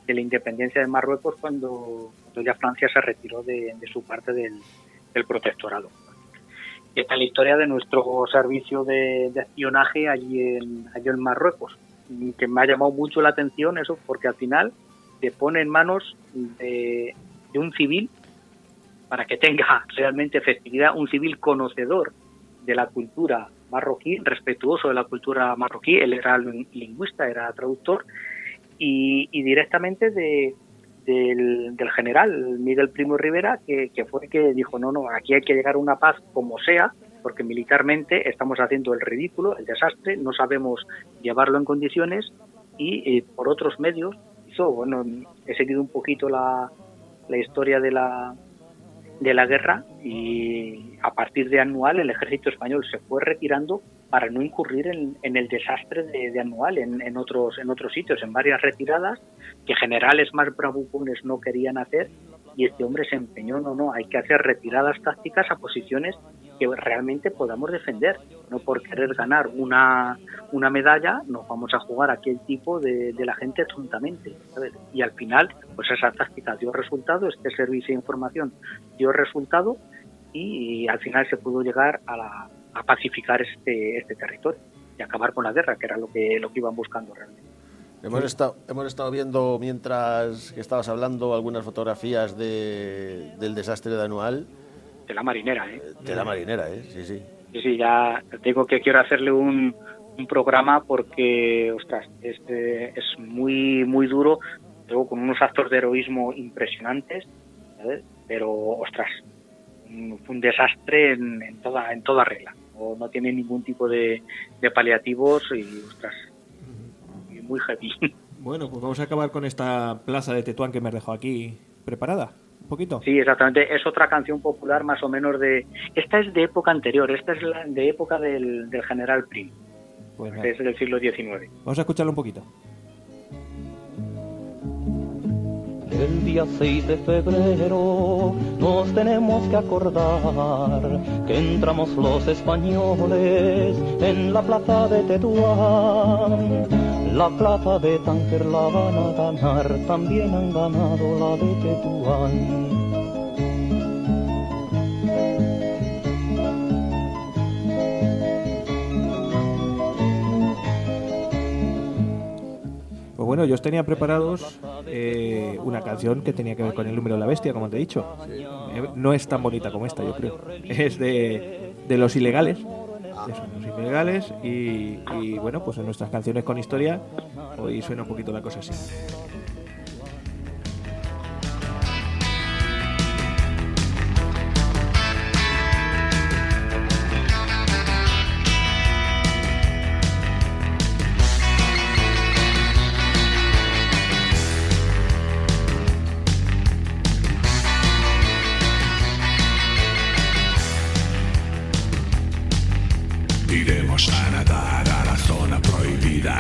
la independencia de Marruecos, cuando ya Francia se retiró de su parte del protectorado. Esta es la historia de nuestro servicio de espionaje allí en Marruecos, que me ha llamado mucho la atención eso, porque al final te pone en manos de un civil, para que tenga realmente efectividad, un civil conocedor de la cultura marroquí, respetuoso de la cultura marroquí. Él era lingüista, era traductor, y directamente del general Miguel Primo Rivera, que fue el que dijo, no, aquí hay que llegar a una paz como sea, porque militarmente estamos haciendo el ridículo, el desastre, no sabemos llevarlo en condiciones, y por otros medios he seguido un poquito la historia de la guerra, y a partir de Anual el ejército español se fue retirando para no incurrir en el desastre de Anual en otros sitios, en varias retiradas que generales más bravucones no querían hacer, y este hombre se empeñó, no, hay que hacer retiradas tácticas a posiciones que realmente podamos defender, no por querer ganar una medalla nos vamos a jugar aquí el tipo de la gente tontamente, ¿sabes? Y al final pues esa táctica dio resultado, este servicio de información dio resultado, y al final se pudo llegar a pacificar este territorio y acabar con la guerra, que era lo que iban buscando realmente. Hemos estado viendo, mientras que estabas hablando, algunas fotografías del desastre de Anual. De la marinera, De la marinera, sí. Sí, ya digo que quiero hacerle un programa, porque, ostras, es muy, muy duro, luego con unos actos de heroísmo impresionantes, ¿sabes? Pero, ostras, fue un desastre en toda regla. No tiene ningún tipo de paliativos y, ostras, muy heavy. Bueno, pues vamos a acabar con esta plaza de Tetuán que me has dejado aquí preparada. Un poquito. Sí, exactamente. Es otra canción popular más o menos Esta es de época anterior, esta es de época del general Prim. Pues que es del siglo XIX. Vamos a escucharlo un poquito. El día 6 de febrero nos tenemos que acordar que entramos los españoles en la plaza de Tetuán. La plaza de Tánger la van a ganar, también han ganado la de Tetuán. Pues bueno, yo os tenía preparados una canción que tenía que ver con el número de la bestia, como te he dicho. No es tan bonita como esta, yo creo. Es de Los Ilegales. Eso, Los Ilegales. Y bueno, pues en nuestras canciones con historia hoy suena un poquito la cosa así. Iremos a nadar a la zona prohibida,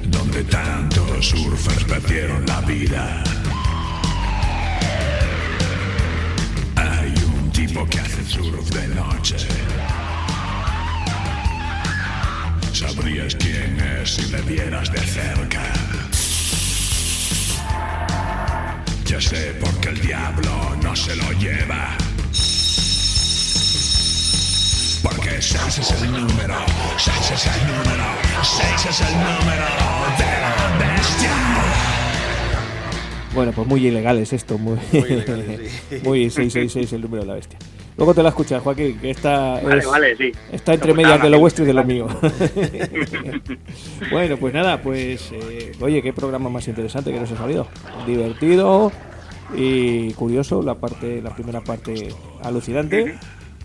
donde tantos surfers perdieron la vida. Hay un tipo que hace surf de noche. Sabrías quién es si le vieras de cerca. Ya sé por qué el diablo no se lo lleva. Porque 6 es el número, 6 es el número, 6 es el número de la bestia. Bueno, pues muy ilegal es esto, muy ilegal, sí. Muy 666 el número de la bestia. Luego te la escuchas, Joaquín, que esta Vale, sí. está entre medias de lo vuestro y de lo mío. Bueno, pues nada, pues oye, qué programa más interesante que nos ha salido. Divertido y curioso, la primera parte alucinante.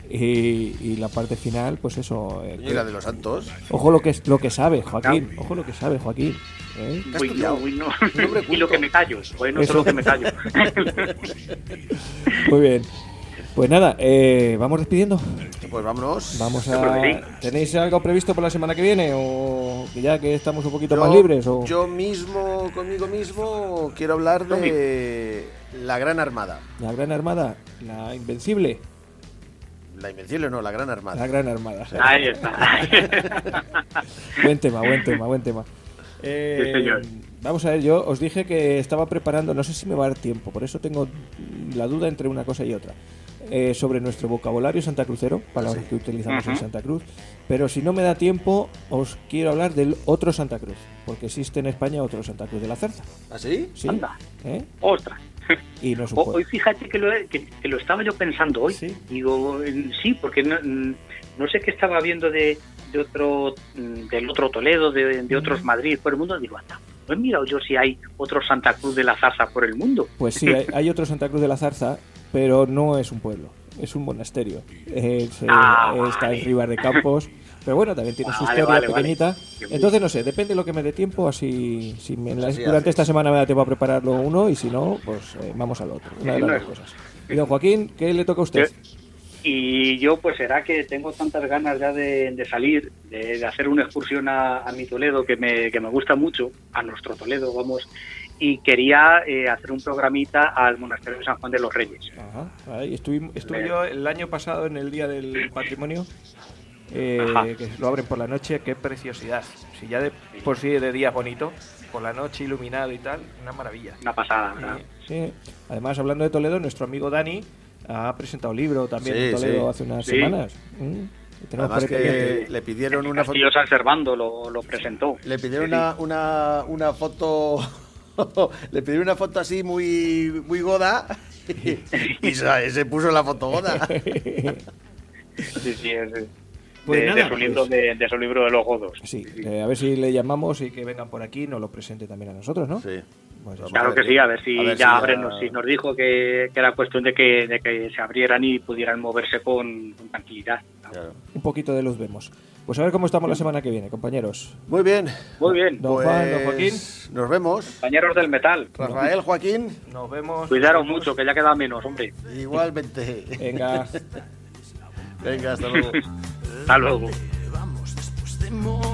Y la parte final, pues eso. Y la de los santos. Ojo lo que sabe, Joaquín. Ojo lo que sabe, Joaquín. Uy, no. hombre Y lo que me callo. Bueno, eso es lo que me callo. Muy bien. Pues nada, vamos despidiendo. Pues vámonos. Vamos Yo creo que a... ¿Tenéis algo previsto para la semana que viene? ¿O que ya que estamos un poquito Yo- más libres? ¿O? Yo mismo, conmigo mismo, quiero hablar de la Gran Armada. La Gran Armada, la Invencible, La Invencible no, la Gran Armada. la Gran Armada. Ahí está. Buen tema, buen tema, buen tema. señor. Vamos a ver, yo os dije que estaba preparando, no sé si me va a dar tiempo, por eso tengo la duda entre una cosa y otra. Sobre nuestro vocabulario santacrucero, palabras que utilizamos en Santa Cruz. Pero si no me da tiempo, os quiero hablar del otro Santa Cruz, porque existe en España otro Santa Cruz de la Zarza. ¿Ah, sí? Sí. Anda. ¿Eh? Ostras. Y no es un pueblo. Hoy fíjate que lo estaba yo pensando hoy. Sí. Digo, sí, porque no sé qué estaba viendo de otro, del otro Toledo, de otros Madrid por el mundo. Digo, anda, no he mirado yo si hay otro Santa Cruz de la Zarza por el mundo. Pues sí, hay otro Santa Cruz de la Zarza, pero no es un pueblo, es un monasterio. Está vale. en Ribas de Campos, pero bueno, también tiene su Vale, historia vale, pequeñita. vale. Entonces, no sé, depende de lo que me dé tiempo, así si Así durante haces. esta semana me da tiempo a prepararlo uno, y si no, pues vamos al otro. Una de las dos cosas. Y don Joaquín, ¿qué le toca a usted? Y yo, pues será que tengo tantas ganas ya de salir, de hacer una excursión a mi Toledo, que me gusta mucho, a nuestro Toledo, vamos, y quería hacer un programita al Monasterio de San Juan de los Reyes. Ajá, ahí estuve yo el año pasado en el Día del Patrimonio, Ajá. que lo abren por la noche. Qué preciosidad. Si ya de por sí de día bonito, por la noche iluminado y tal, una maravilla. Una pasada, ¿verdad? Sí. Además, hablando de Toledo, nuestro amigo Dani ha presentado libro también Sí, en Toledo sí. hace unas Sí. semanas. Y tenemos Además por ahí pendiente. que le pidieron El una foto. Castillo San Servando lo presentó. Le pidieron Sí, sí. una foto. Le pidieron una foto así muy goda. Y se puso la foto goda. Sí, sí, es Pues de nada, su libro, pues- de su libro de los godos. Sí, a ver si le llamamos y que vengan por aquí y nos lo presente también a nosotros, ¿no? Sí. Pues eso. Claro que sí, a ver si A ver ya si abren, ya- si nos dijo que era cuestión de que se abrieran y pudieran moverse con tranquilidad. Claro. Un poquito de luz vemos. Pues a ver cómo estamos la semana que viene, compañeros. Muy bien. Muy bien, Don Juan, don Pues, Joaquín. Nos vemos. compañeros del metal, Rafael, Joaquín, Nos vemos. cuidaros mucho, que ya queda menos, hombre. igualmente. Venga. Venga, hasta luego. Hasta luego. Vamos después de morir.